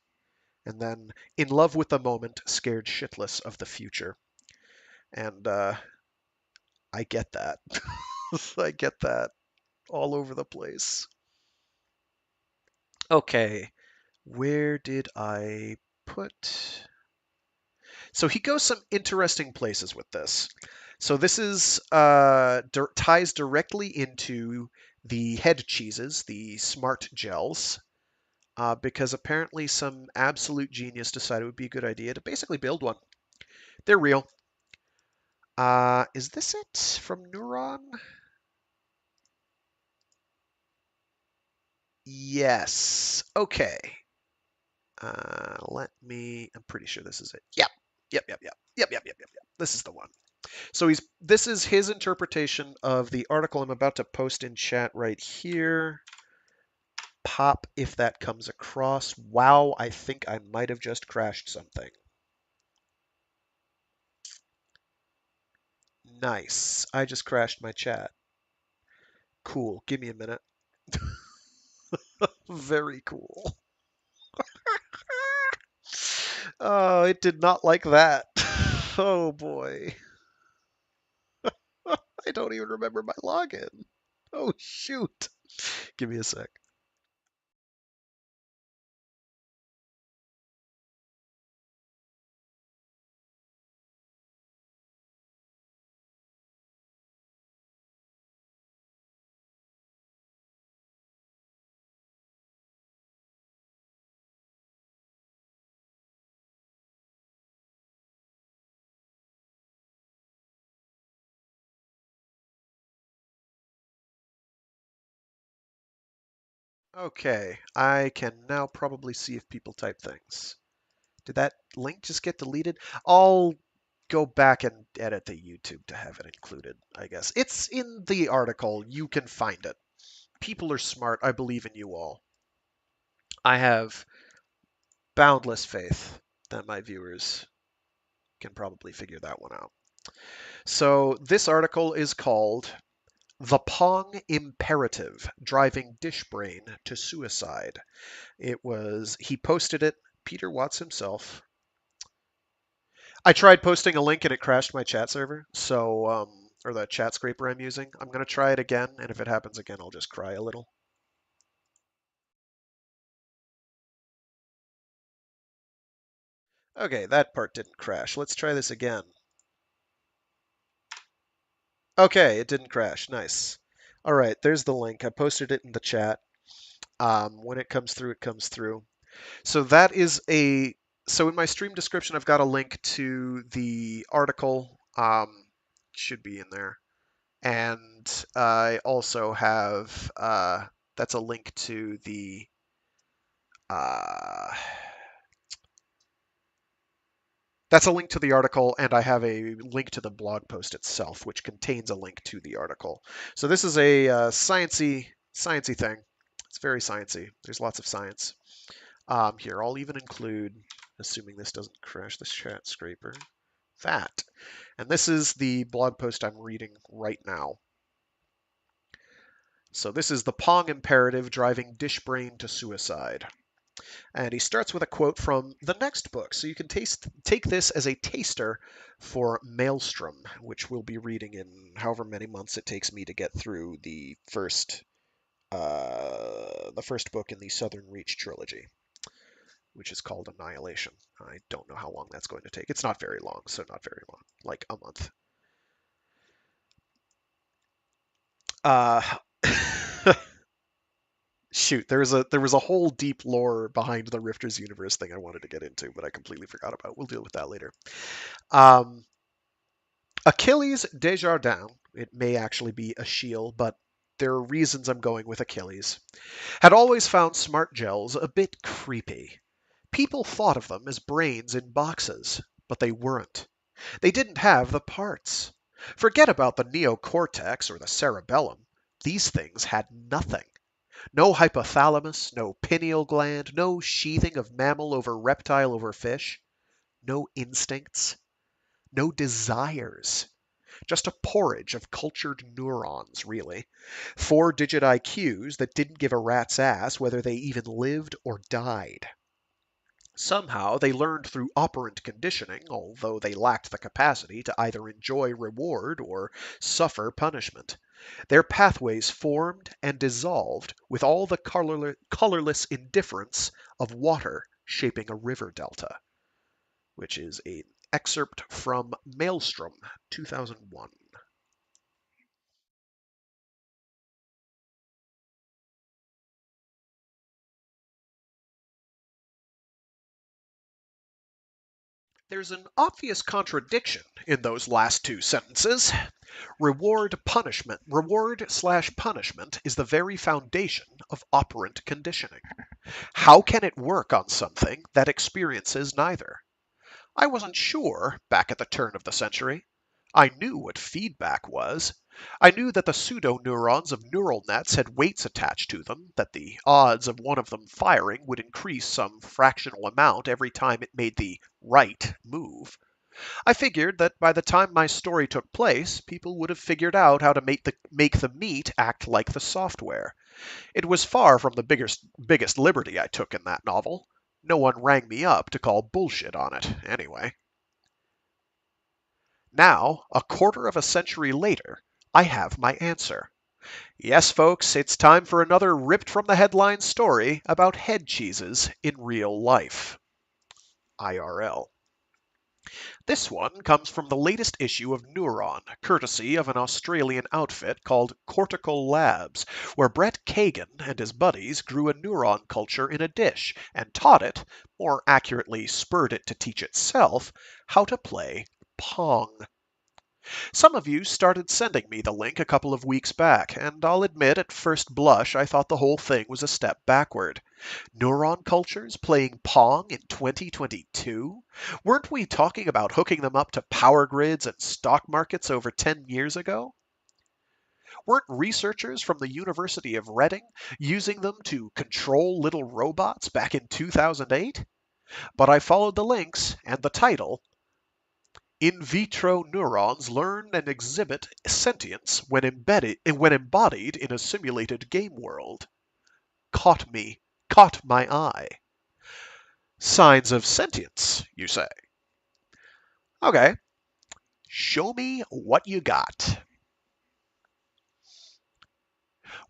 B: And then, in love with the moment, scared shitless of the future. And I get that. I get that all over the place. Okay, where did I put? So he goes some interesting places with this. So this is ties directly into the head cheeses, the smart gels, because apparently some absolute genius decided it would be a good idea to basically build one. They're real. Is this it from Neuron? Yes. Okay. Let me. I'm pretty sure this is it. Yep. Yep. Yep. Yep. Yep. Yep. Yep. Yep. Yep. This is the one. So this is his interpretation of the article I'm about to post in chat right here. Pop if that comes across. Wow, I think I might have just crashed something. Nice. I just crashed my chat. Cool. Give me a minute. Very cool. Oh, it did not like that. Oh boy. I don't even remember my login. Oh shoot. Give me a sec. Okay, I can now probably see if people type things. Did that link just get deleted? I'll go back and edit the YouTube to have it included, I guess. It's in the article. You can find it. People are smart. I believe in you all. I have boundless faith that my viewers can probably figure that one out. So this article is called The Pong Imperative, Driving Dishbrain to Suicide. He posted it, Peter Watts himself. I tried posting a link and it crashed my chat server, or the chat scraper I'm using. I'm going to try it again, and if it happens again, I'll just cry a little. Okay, that part didn't crash. Let's try this again. Okay, it didn't crash. Nice. All right, there's the link. I posted it in the chat. When it comes through, it comes through. So that is so in my stream description, I've got a link to the article. Should be in there. And I also have that's a link to the uh, that's a link to the article, and I have a link to the blog post itself, which contains a link to the article. So this is a sciencey thing. It's very sciencey. There's lots of science. Here, I'll even include, assuming this doesn't crash the chat scraper. that. And this is the blog post I'm reading right now. So this is the Pong Imperative driving Dishbrain to suicide. And he starts with a quote from the next book. So you can take this as a taster for Maelstrom, which we'll be reading in however many months it takes me to get through the first book in the Southern Reach trilogy, which is called Annihilation. I don't know how long that's going to take. It's not very long, so not very long, like a month. Uh, Shoot, there was a whole deep lore behind the Rifters universe thing I wanted to get into, but I completely forgot about. We'll deal with that later. Um, Achilles Desjardins, it may actually be Achille, but there are reasons I'm going with Achilles, had always found smart gels a bit creepy. People thought of them as brains in boxes, but they weren't. They didn't have the parts. Forget about the neocortex or the cerebellum. These things had nothing. No hypothalamus, no pineal gland, no sheathing of mammal over reptile over fish, no instincts, no desires. Just a porridge of cultured neurons, really. 4-digit IQs that didn't give a rat's ass whether they even lived or died. Somehow they learned through operant conditioning, although they lacked the capacity to either enjoy reward or suffer punishment. Their pathways formed and dissolved with all the colorless indifference of water shaping a river delta, which is an excerpt from Maelstrom, 2001. There's an obvious contradiction in those last two sentences. Reward/punishment is the very foundation of operant conditioning. How can it work on something that experiences neither? I wasn't sure back at the turn of the century. I knew what feedback was. I knew that the pseudo-neurons of neural nets had weights attached to them, that the odds of one of them firing would increase some fractional amount every time it made the right move. I figured that by the time my story took place, people would have figured out how to make the meat act like the software. It was far from the biggest liberty I took in that novel. No one rang me up to call bullshit on it, anyway. Now, a quarter of a century later, I have my answer. Yes, folks, it's time for another ripped from the headline story about head cheeses in real life. IRL. This one comes from the latest issue of Neuron, courtesy of an Australian outfit called Cortical Labs, where Brett Kagan and his buddies grew a neuron culture in a dish and taught it, more accurately spurred it to teach itself, how to play Pong. Some of you started sending me the link a couple of weeks back, and I'll admit at first blush I thought the whole thing was a step backward. Neuron cultures playing Pong in 2022? Weren't we talking about hooking them up to power grids and stock markets over 10 years ago? Weren't researchers from the University of Reading using them to control little robots back in 2008? But I followed the links and the title. In vitro neurons learn and exhibit sentience when embodied in a simulated game world. Caught my eye. Signs of sentience, you say? Okay, show me what you got.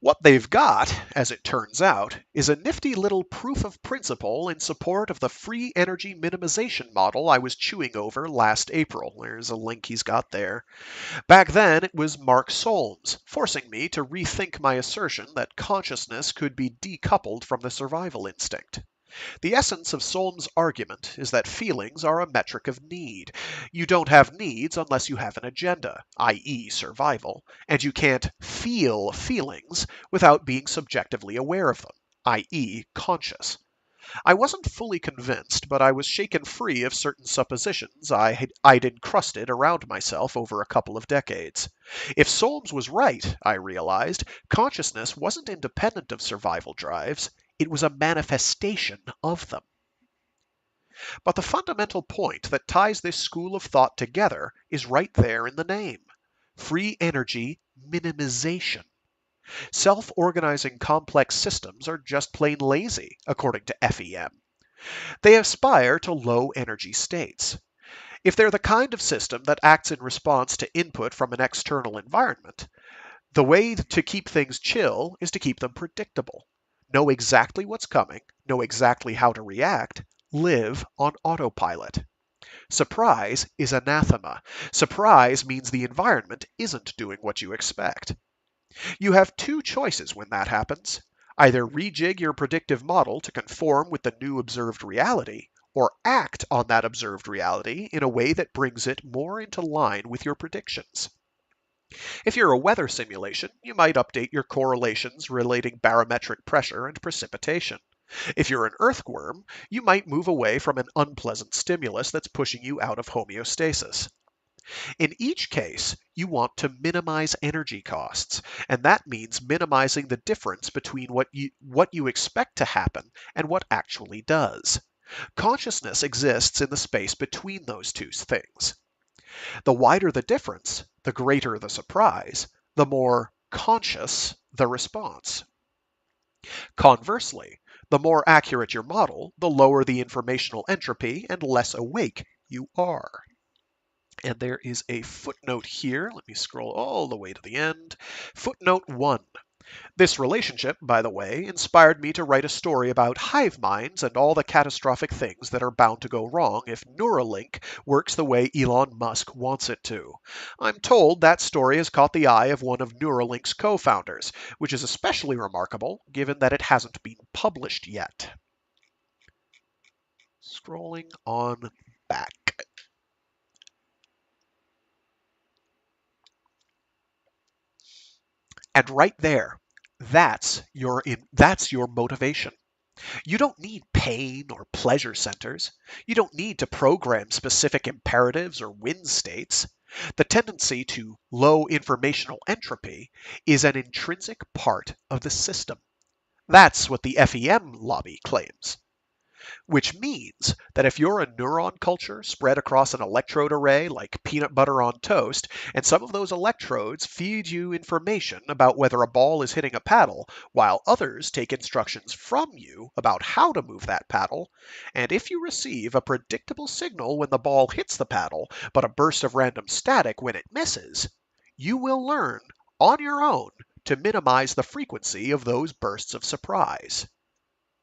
B: What they've got, as it turns out, is a nifty little proof of principle in support of the free energy minimization model I was chewing over last April. There's a link he's got there. Back then, it was Mark Solms, forcing me to rethink my assertion that consciousness could be decoupled from the survival instinct. The essence of Solm's argument is that feelings are a metric of need. You don't have needs unless you have an agenda, i.e., survival, and you can't feel feelings without being subjectively aware of them, i.e., conscious. I wasn't fully convinced, but I was shaken free of certain suppositions I'd encrusted around myself over a couple of decades. If Solms was right, I realized, consciousness wasn't independent of survival drives, it was a manifestation of them. But the fundamental point that ties this school of thought together is right there in the name: free energy minimization. Self-organizing complex systems are just plain lazy, according to FEM. They aspire to low energy states. If they're the kind of system that acts in response to input from an external environment, the way to keep things chill is to keep them predictable. Know exactly what's coming, know exactly how to react, live on autopilot. Surprise is anathema. Surprise means the environment isn't doing what you expect. You have two choices when that happens. Either rejig your predictive model to conform with the new observed reality, or act on that observed reality in a way that brings it more into line with your predictions. If you're a weather simulation, you might update your correlations relating barometric pressure and precipitation. If you're an earthworm, you might move away from an unpleasant stimulus that's pushing you out of homeostasis. In each case, you want to minimize energy costs, and that means minimizing the difference between what you expect to happen and what actually does. Consciousness exists in the space between those two things. The wider the difference, the greater the surprise, the more conscious the response. Conversely, the more accurate your model, the lower the informational entropy and less awake you are. And there is a footnote here. Let me scroll all the way to the end. Footnote 1. This relationship, by the way, inspired me to write a story about hive minds and all the catastrophic things that are bound to go wrong if Neuralink works the way Elon Musk wants it to. I'm told that story has caught the eye of one of Neuralink's co-founders, which is especially remarkable given that it hasn't been published yet. Scrolling on back. And right there, that's your motivation. You don't need pain or pleasure centers. You don't need to program specific imperatives or win states. The tendency to low informational entropy is an intrinsic part of the system. That's what the FEM lobby claims. Which means that if you're a neuron culture spread across an electrode array like peanut butter on toast, and some of those electrodes feed you information about whether a ball is hitting a paddle, while others take instructions from you about how to move that paddle, and if you receive a predictable signal when the ball hits the paddle, but a burst of random static when it misses, you will learn on your own to minimize the frequency of those bursts of surprise.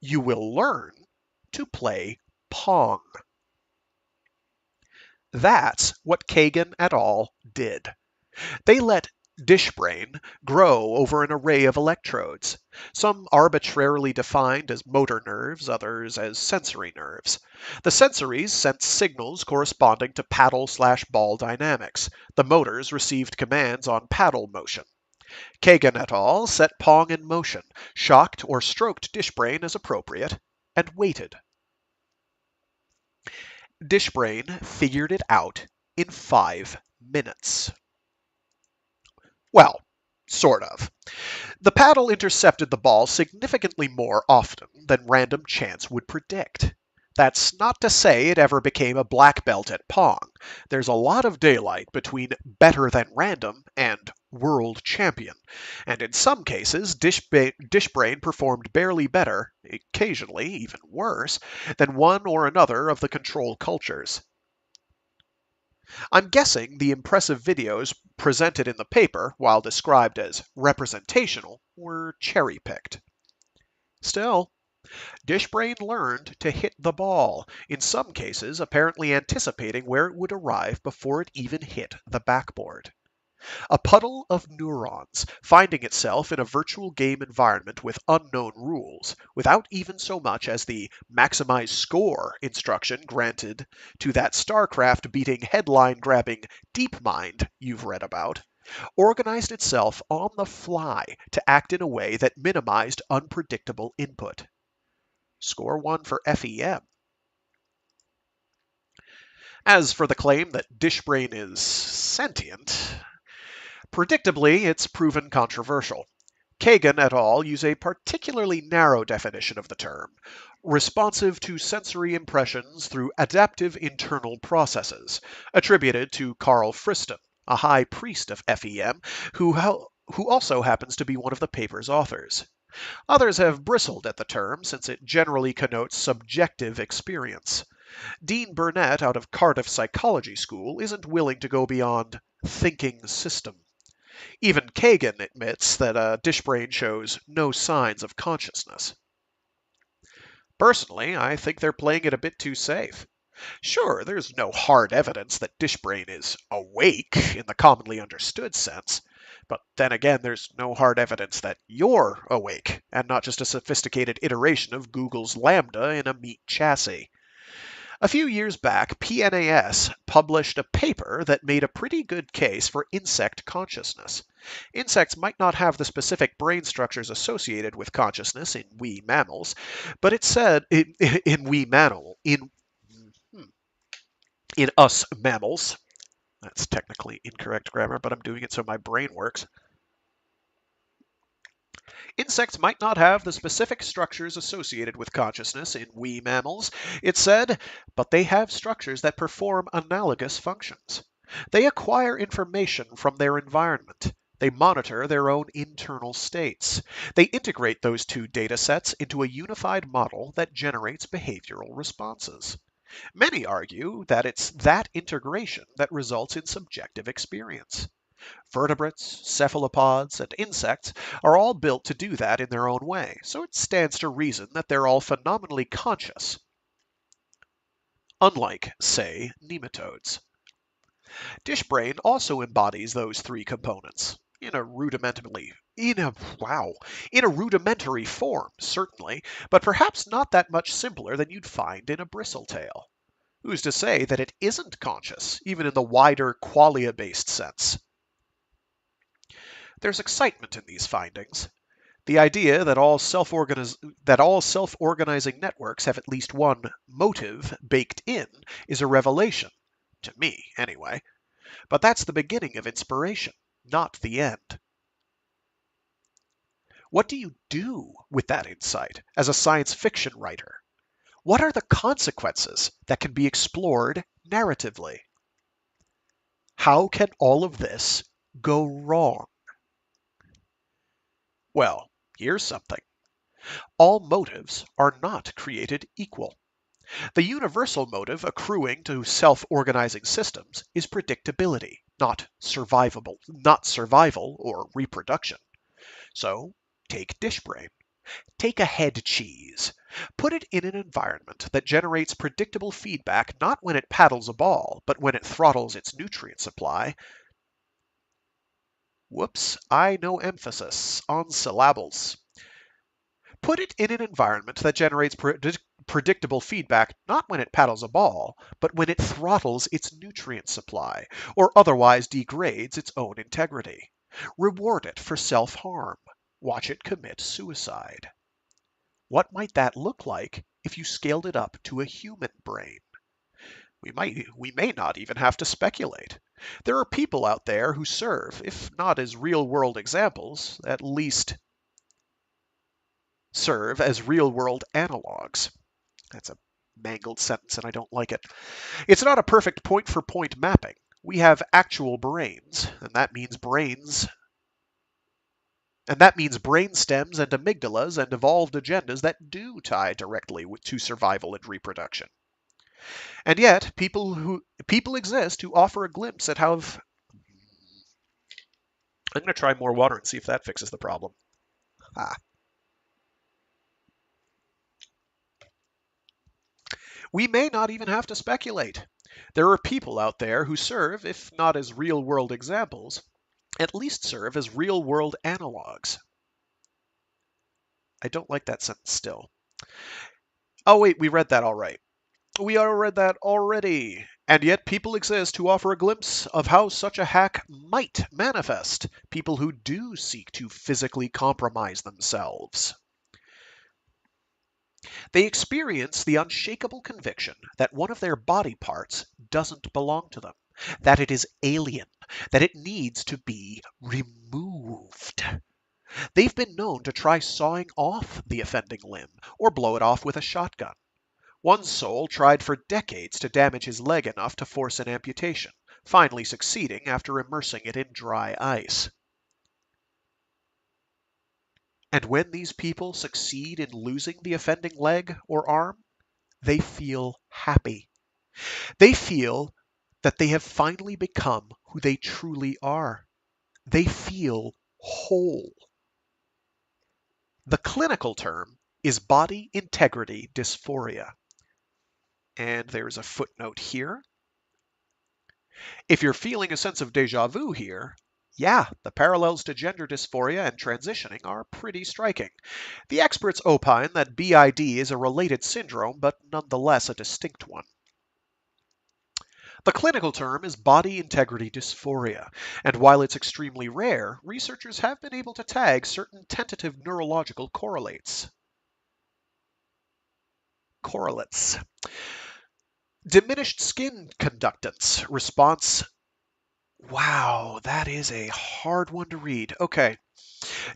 B: You will learn to play Pong. That's what Kagan et al. Did. They let Dishbrain grow over an array of electrodes, some arbitrarily defined as motor nerves, others as sensory nerves. The sensories sent signals corresponding to paddle/ball dynamics. The motors received commands on paddle motion. Kagan et al. Set Pong in motion, shocked or stroked Dishbrain as appropriate, and waited. Dishbrain figured it out in 5 minutes. Well, sort of. The paddle intercepted the ball significantly more often than random chance would predict. That's not to say it ever became a black belt at Pong. There's a lot of daylight between better than random and world champion, and in some cases Dishbrain performed barely better, occasionally even worse, than one or another of the control cultures. I'm guessing the impressive videos presented in the paper, while described as representational, were cherry-picked. Still, Dishbrain learned to hit the ball, in some cases apparently anticipating where it would arrive before it even hit the backboard. A puddle of neurons, finding itself in a virtual game environment with unknown rules, without even so much as the maximize score instruction granted to that StarCraft beating headline grabbing DeepMind you've read about, organized itself on the fly to act in a way that minimized unpredictable input. Score 1 for FEM. As for the claim that Dishbrain is sentient, predictably, it's proven controversial. Kagan et al. Use a particularly narrow definition of the term, responsive to sensory impressions through adaptive internal processes, attributed to Carl Friston, a high priest of FEM, who also happens to be one of the paper's authors. Others have bristled at the term since it generally connotes subjective experience. Dean Burnett out of Cardiff Psychology School isn't willing to go beyond thinking system. Even Kagan admits that Dishbrain shows no signs of consciousness. Personally, I think they're playing it a bit too safe. Sure, there's no hard evidence that Dishbrain is awake in the commonly understood sense, but then again, there's no hard evidence that you're awake, and not just a sophisticated iteration of Google's Lambda in a meat chassis. A few years back, PNAS published a paper that made a pretty good case for insect consciousness. Insects might not have the specific brain structures associated with consciousness in we mammals, but it said in us mammals. That's technically incorrect grammar, but I'm doing it so my brain works. Insects might not have the specific structures associated with consciousness in we mammals, it said, but they have structures that perform analogous functions. They acquire information from their environment. They monitor their own internal states. They integrate those two data sets into a unified model that generates behavioral responses. Many argue that it's that integration that results in subjective experience. Vertebrates, cephalopods, and insects are all built to do that in their own way, so it stands to reason that they're all phenomenally conscious, unlike, say, nematodes. Dishbrain also embodies those three components in a rudimentary form, certainly, but perhaps not that much simpler than you'd find in a bristletail. Who's to say that it isn't conscious, even in the wider qualia-based sense? There's excitement in these findings. The idea that all self-organizing networks have at least one motive baked in is a revelation, to me anyway. But that's the beginning of inspiration, not the end. What do you do with that insight as a science fiction writer? What are the consequences that can be explored narratively? How can all of this go wrong? Well, here's something. All motives are not created equal. The universal motive accruing to self-organizing systems is predictability, not survival or reproduction. So, take Dishbrain. Take a head cheese. Put it in an environment that generates predictable feedback not when it paddles a ball, but when it throttles its nutrient supply. Whoops, I no emphasis on syllables. Put it in an environment that generates predictable feedback not when it paddles a ball, but when it throttles its nutrient supply, or otherwise degrades its own integrity. Reward it for self-harm. Watch it commit suicide. What might that look like if you scaled it up to a human brain? We may not even have to speculate. There are people out there who serve, if not as real-world examples, at least serve as real-world analogs. That's a mangled sentence and I don't like it. It's not a perfect point-for-point mapping. We have actual brains, and that means brain stems and amygdalas and evolved agendas that do tie directly to survival and reproduction. And yet, people exist who offer a glimpse at how. I'm going to try more water and see if that fixes the problem. We may not even have to speculate. There are people out there who serve, if not as real-world examples, at least serve as real-world analogs. I don't like that sentence still. Oh wait, we read that all right. We all read that already. And yet people exist who offer a glimpse of how such a hack might manifest. People who do seek to physically compromise themselves. They experience the unshakable conviction that one of their body parts doesn't belong to them, that it is alien, that it needs to be removed. They've been known to try sawing off the offending limb or blow it off with a shotgun. One soul tried for decades to damage his leg enough to force an amputation, finally succeeding after immersing it in dry ice. And when these people succeed in losing the offending leg or arm, they feel happy. They feel that they have finally become who they truly are. They feel whole. The clinical term is body integrity dysphoria. And there's a footnote here. If you're feeling a sense of déjà vu here, yeah, the parallels to gender dysphoria and transitioning are pretty striking. The experts opine that BID is a related syndrome, but nonetheless a distinct one. The clinical term is body integrity dysphoria, and while it's extremely rare, researchers have been able to tag certain tentative neurological correlates. Diminished skin conductance response. Wow, that is a hard one to read. Okay.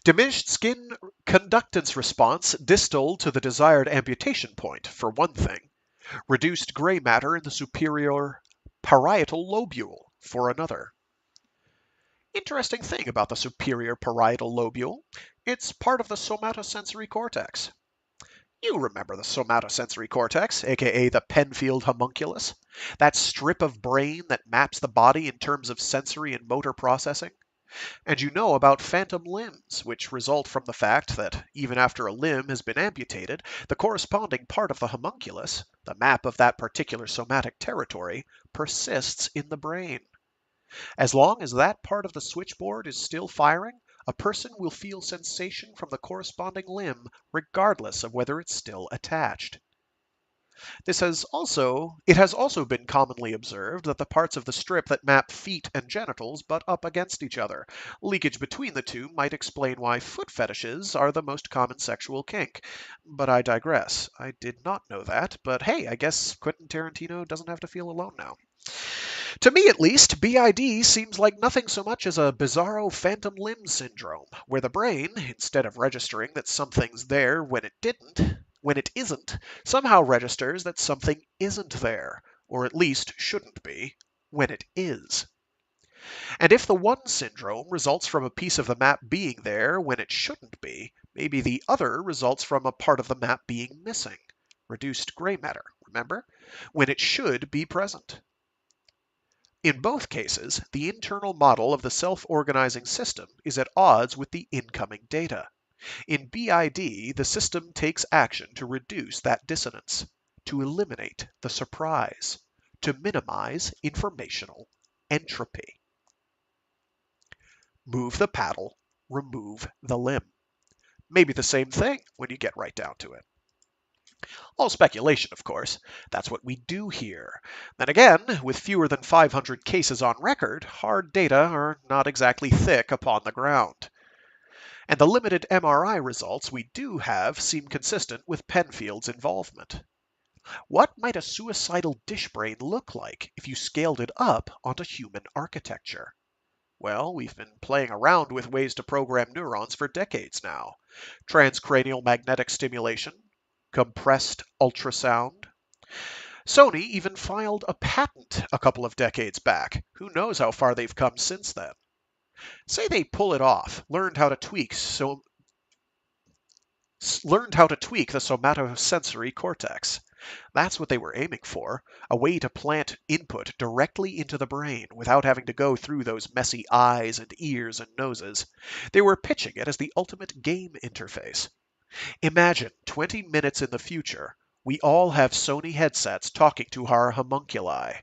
B: Diminished skin conductance response distal to the desired amputation point, for one thing. Reduced gray matter in the superior parietal lobule, for another. Interesting thing about the superior parietal lobule, it's part of the somatosensory cortex. You remember the somatosensory cortex, aka the Penfield homunculus, that strip of brain that maps the body in terms of sensory and motor processing? And you know about phantom limbs, which result from the fact that even after a limb has been amputated, the corresponding part of the homunculus, the map of that particular somatic territory, persists in the brain. As long as that part of the switchboard is still firing, a person will feel sensation from the corresponding limb regardless of whether it's still attached. It has also been commonly observed that the parts of the strip that map feet and genitals butt up against each other. Leakage between the two might explain why foot fetishes are the most common sexual kink. But I digress. I did not know that, but hey, I guess Quentin Tarantino doesn't have to feel alone now. To me, at least, BID seems like nothing so much as a bizarro phantom limb syndrome, where the brain, instead of registering that something's there when it isn't, somehow registers that something isn't there, or at least shouldn't be, when it is. And if the one syndrome results from a piece of the map being there when it shouldn't be, maybe the other results from a part of the map being missing. Reduced gray matter, remember? When it should be present. In both cases, the internal model of the self-organizing system is at odds with the incoming data. In BID, the system takes action to reduce that dissonance, to eliminate the surprise, to minimize informational entropy. Move the paddle, remove the limb. Maybe the same thing when you get right down to it. All speculation, of course. That's what we do here. Then again, with fewer than 500 cases on record, hard data are not exactly thick upon the ground. And the limited MRI results we do have seem consistent with Penfield's involvement. What might a suicidal Dishbrain look like if you scaled it up onto human architecture? Well, we've been playing around with ways to program neurons for decades now. Transcranial magnetic stimulation, compressed ultrasound. Sony even filed a patent a couple of decades back. Who knows how far they've come since then? Say they pull it off, learned how to tweak the somatosensory cortex. That's what they were aiming for, a way to plant input directly into the brain without having to go through those messy eyes and ears and noses. They were pitching it as the ultimate game interface. Imagine 20 minutes in the future, we all have Sony headsets talking to our homunculi.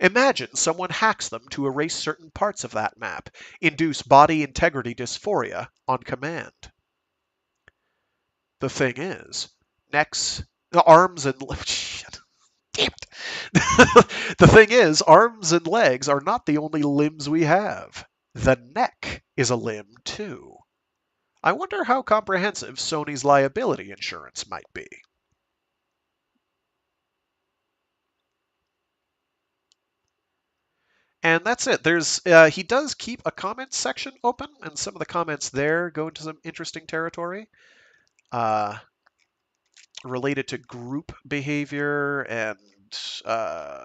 B: Imagine someone hacks them to erase certain parts of that map, induce body integrity dysphoria on command. The thing is, arms and shit. Damn it. The thing is, arms and legs are not the only limbs we have. The neck is a limb too. I wonder how comprehensive Sony's liability insurance might be.
A: And that's it. There's he does keep a comment section open, and some of the comments there go into some interesting territory uh, related to group behavior uh,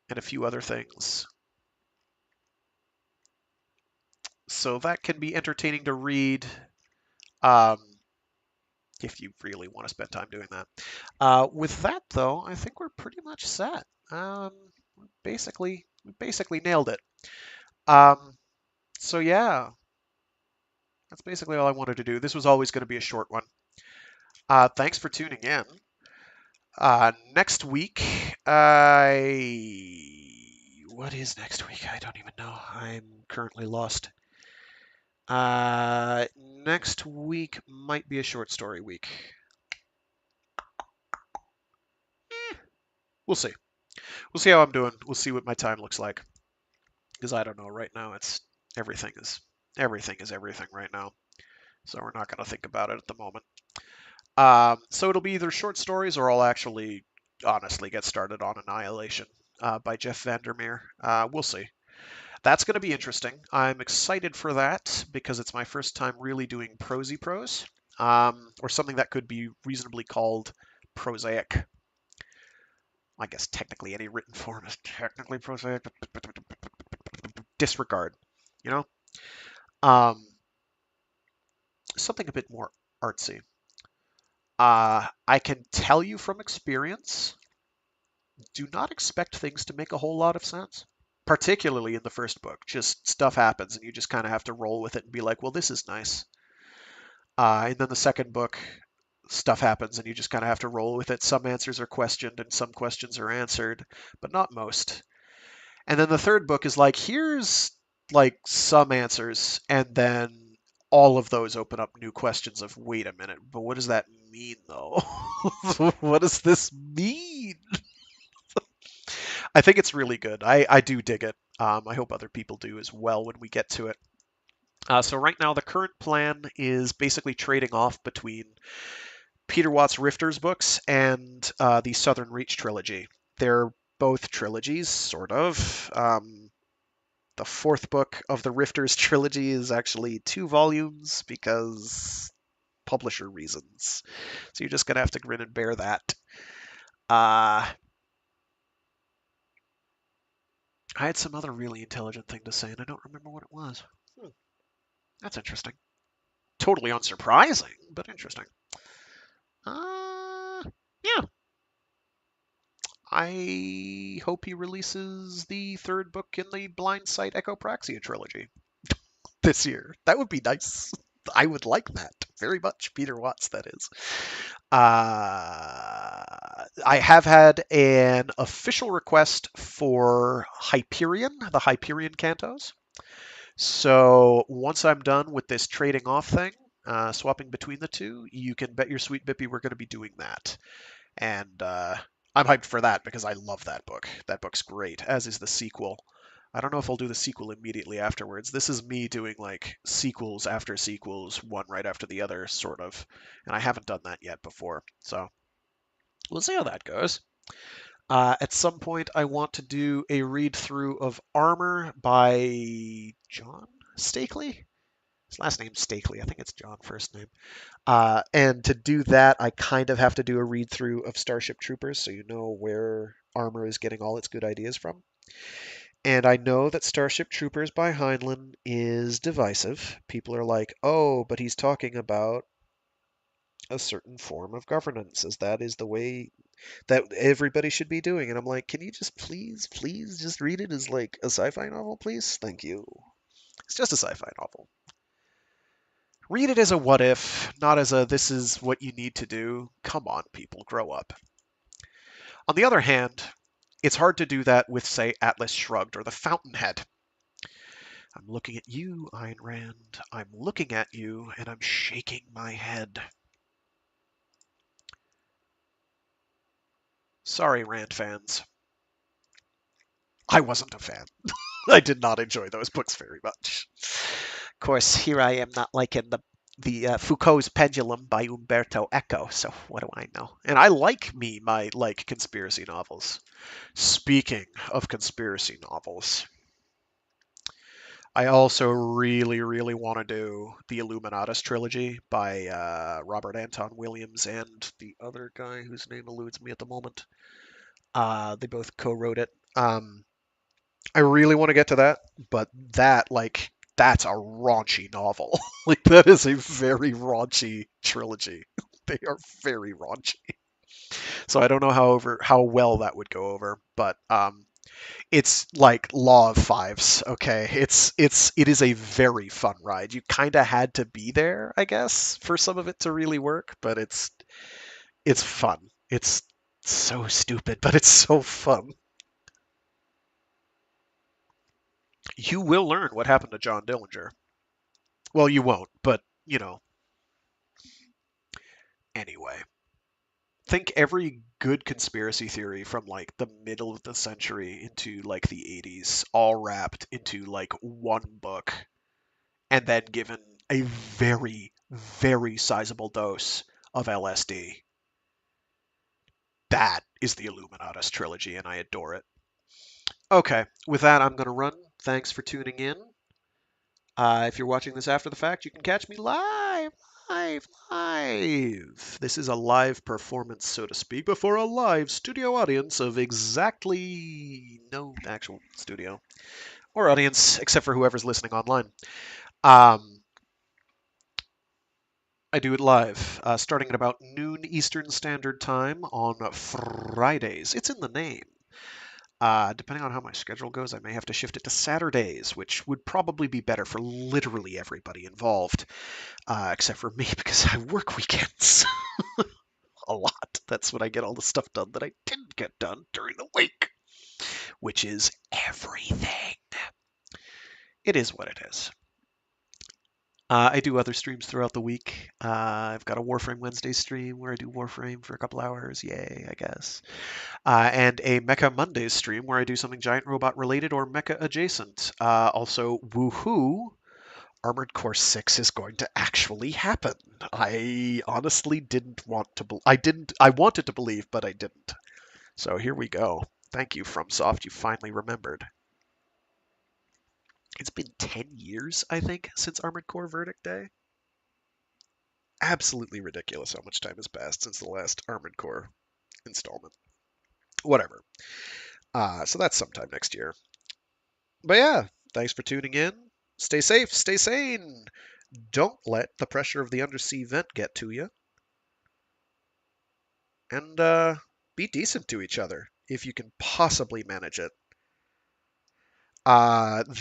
A: and a few other things. So that can be entertaining to read um, if you really want to spend time doing that. With that, though, I think we're pretty much set. We basically nailed it. Um, so yeah, that's basically all I wanted to do. This was always going to be a short one. Thanks for tuning in. Next week, what is next week? I don't even know. I'm currently lost. Next week might be a short story week. We'll see. We'll see how I'm doing. We'll see what my time looks like. Because I don't know. Right now, it's everything is everything right now. So we're not going to think about it at the moment. So it'll be either short stories or I'll actually honestly get started on Annihilation by Jeff Vandermeer. We'll see. That's going to be interesting. I'm excited for that because it's my first time really doing prosy prose, or something that could be reasonably called prosaic. I guess technically any written form is technically prosaic. Disregard, you know? Um, Something a bit more artsy. I can tell you from experience, do not expect things to make a whole lot of sense. Particularly in the first book, just stuff happens and you just kind of have to roll with it and be like, well, this is nice. And then the second book, stuff happens and you just kind of have to roll with it. Some answers are questioned and some questions are answered, but not most. And then the third book is like, here's like some answers, and then all of those open up new questions of, wait a minute, but what does that mean though? What does this mean? I think it's really good. I do dig it. I hope other people do as well when we get to it. So right now, the current plan is basically trading off between Peter Watts Rifter's books and the Southern Reach trilogy. They're both trilogies, sort of. The fourth book of the Rifters trilogy is actually 2 volumes because publisher reasons. So you're just going to have to grin and bear that. I had some other really intelligent thing to say, and I don't remember what it was. That's interesting. Totally unsurprising, but interesting. Yeah. I hope he releases the third book in the Blind Sight Echopraxia trilogy this year. That would be nice. I would like that very much. Peter Watts, that is. I have had an official request for Hyperion, the Hyperion Cantos. So once I'm done with this trading off thing, swapping between the two, you can bet your sweet bippy we're going to be doing that. And I'm hyped for that because I love that book. That book's great, as is the sequel. I don't know if I'll do the sequel immediately afterwards. This is me doing like sequels after sequels, one right after the other, sort of. And I haven't done that yet before. So we'll see how that goes. At some point, I want to do a read through of Armor by John Stakely. His last name's Stakely. I think it's John, first name. And to do that, I kind of have to do a read through of Starship Troopers so you know where Armor is getting all its good ideas from. And I know that Starship Troopers by Heinlein is divisive. People are like, oh, but he's talking about a certain form of governance, as that is the way that everybody should be doing. And I'm like, can you just please just read it as like a sci-fi novel, please? Thank you. It's just a sci-fi novel. Read it as a what if, not as a this is what you need to do. Come on, people, grow up. On the other hand, it's hard to do that with, say, Atlas Shrugged or The Fountainhead. I'm looking at you, Ayn Rand. I'm looking at you, and I'm shaking my head. Sorry, Rand fans. I wasn't a fan. I did not enjoy those books very much. Of course, here I am not liking
B: the Foucault's Pendulum by Umberto Eco. So what do I know? And I like my like conspiracy novels. Speaking of conspiracy novels, I also really want to do the Illuminatus trilogy by Robert Anton Williams and the other guy whose name eludes me at the moment. They both co-wrote it. I really want to get to that, but that's a raunchy novel. Like that is a very raunchy trilogy. They are very raunchy. So I don't know how well that would go over, but it's like Law of Fives. Okay, it is a very fun ride. You kind of had to be there, I guess, for some of it to really work, but it's fun. It's so stupid, but it's so fun. You will learn what happened to John Dillinger. Well, you won't, but anyway. Think every good conspiracy theory from like the middle of the century into like the 80s all wrapped into like one book and then given a very sizable dose of LSD. That is the Illuminatus trilogy, and I adore it. Okay, with that, I'm going to run. Thanks for tuning in. If you're watching this after the fact, you can catch me live. This is a live performance, so to speak, before a live studio audience of exactly no actual studio or audience, except for whoever's listening online. Um, I do it live, starting at about noon Eastern Standard Time on Fridays. It's in the name. Depending on how my schedule goes, I may have to shift it to Saturdays, which would probably be better for literally everybody involved, except for me because I work weekends a lot. That's when I get all the stuff done that I didn't get done during the week, which is everything. It is what it is. I do other streams throughout the week. I've got a Warframe Wednesday stream where I do Warframe for a couple hours. Yay, I guess. And a Mecha Mondays stream where I do something giant robot related or mecha adjacent. Also, woohoo! Armored Core 6 is going to actually happen. I honestly didn't want to I wanted to believe, but I didn't. So here we go. Thank you, FromSoft. You finally remembered. It's been 10 years, I think, since Armored Core Verdict Day. Absolutely ridiculous how much time has passed since the last Armored Core installment. Whatever. So that's sometime next year. But yeah, thanks for tuning in. Stay safe, stay sane. Don't let the pressure of the undersea vent get to you. And be decent to each other if you can possibly manage it.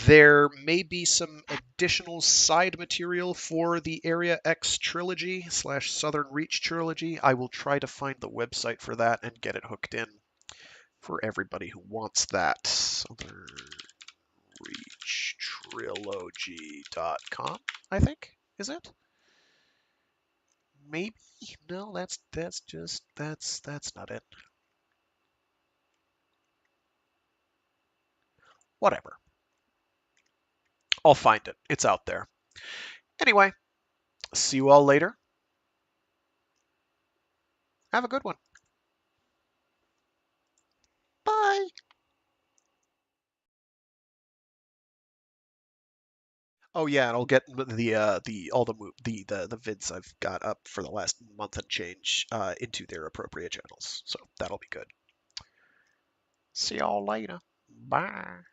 B: There may be some additional side material for the Area X trilogy / Southern Reach trilogy. I will try to find the website for that and get it hooked in for everybody who wants that. Southern Reach Trilogy.com, I think, is it? Maybe. No, that's not it. Whatever. I'll find it. It's out there. Anyway, see you all later. Have a good one. Bye. Oh yeah, and I'll get the all the vids I've got up for the last month and change into their appropriate channels. So that'll be good. See y'all later. Bye.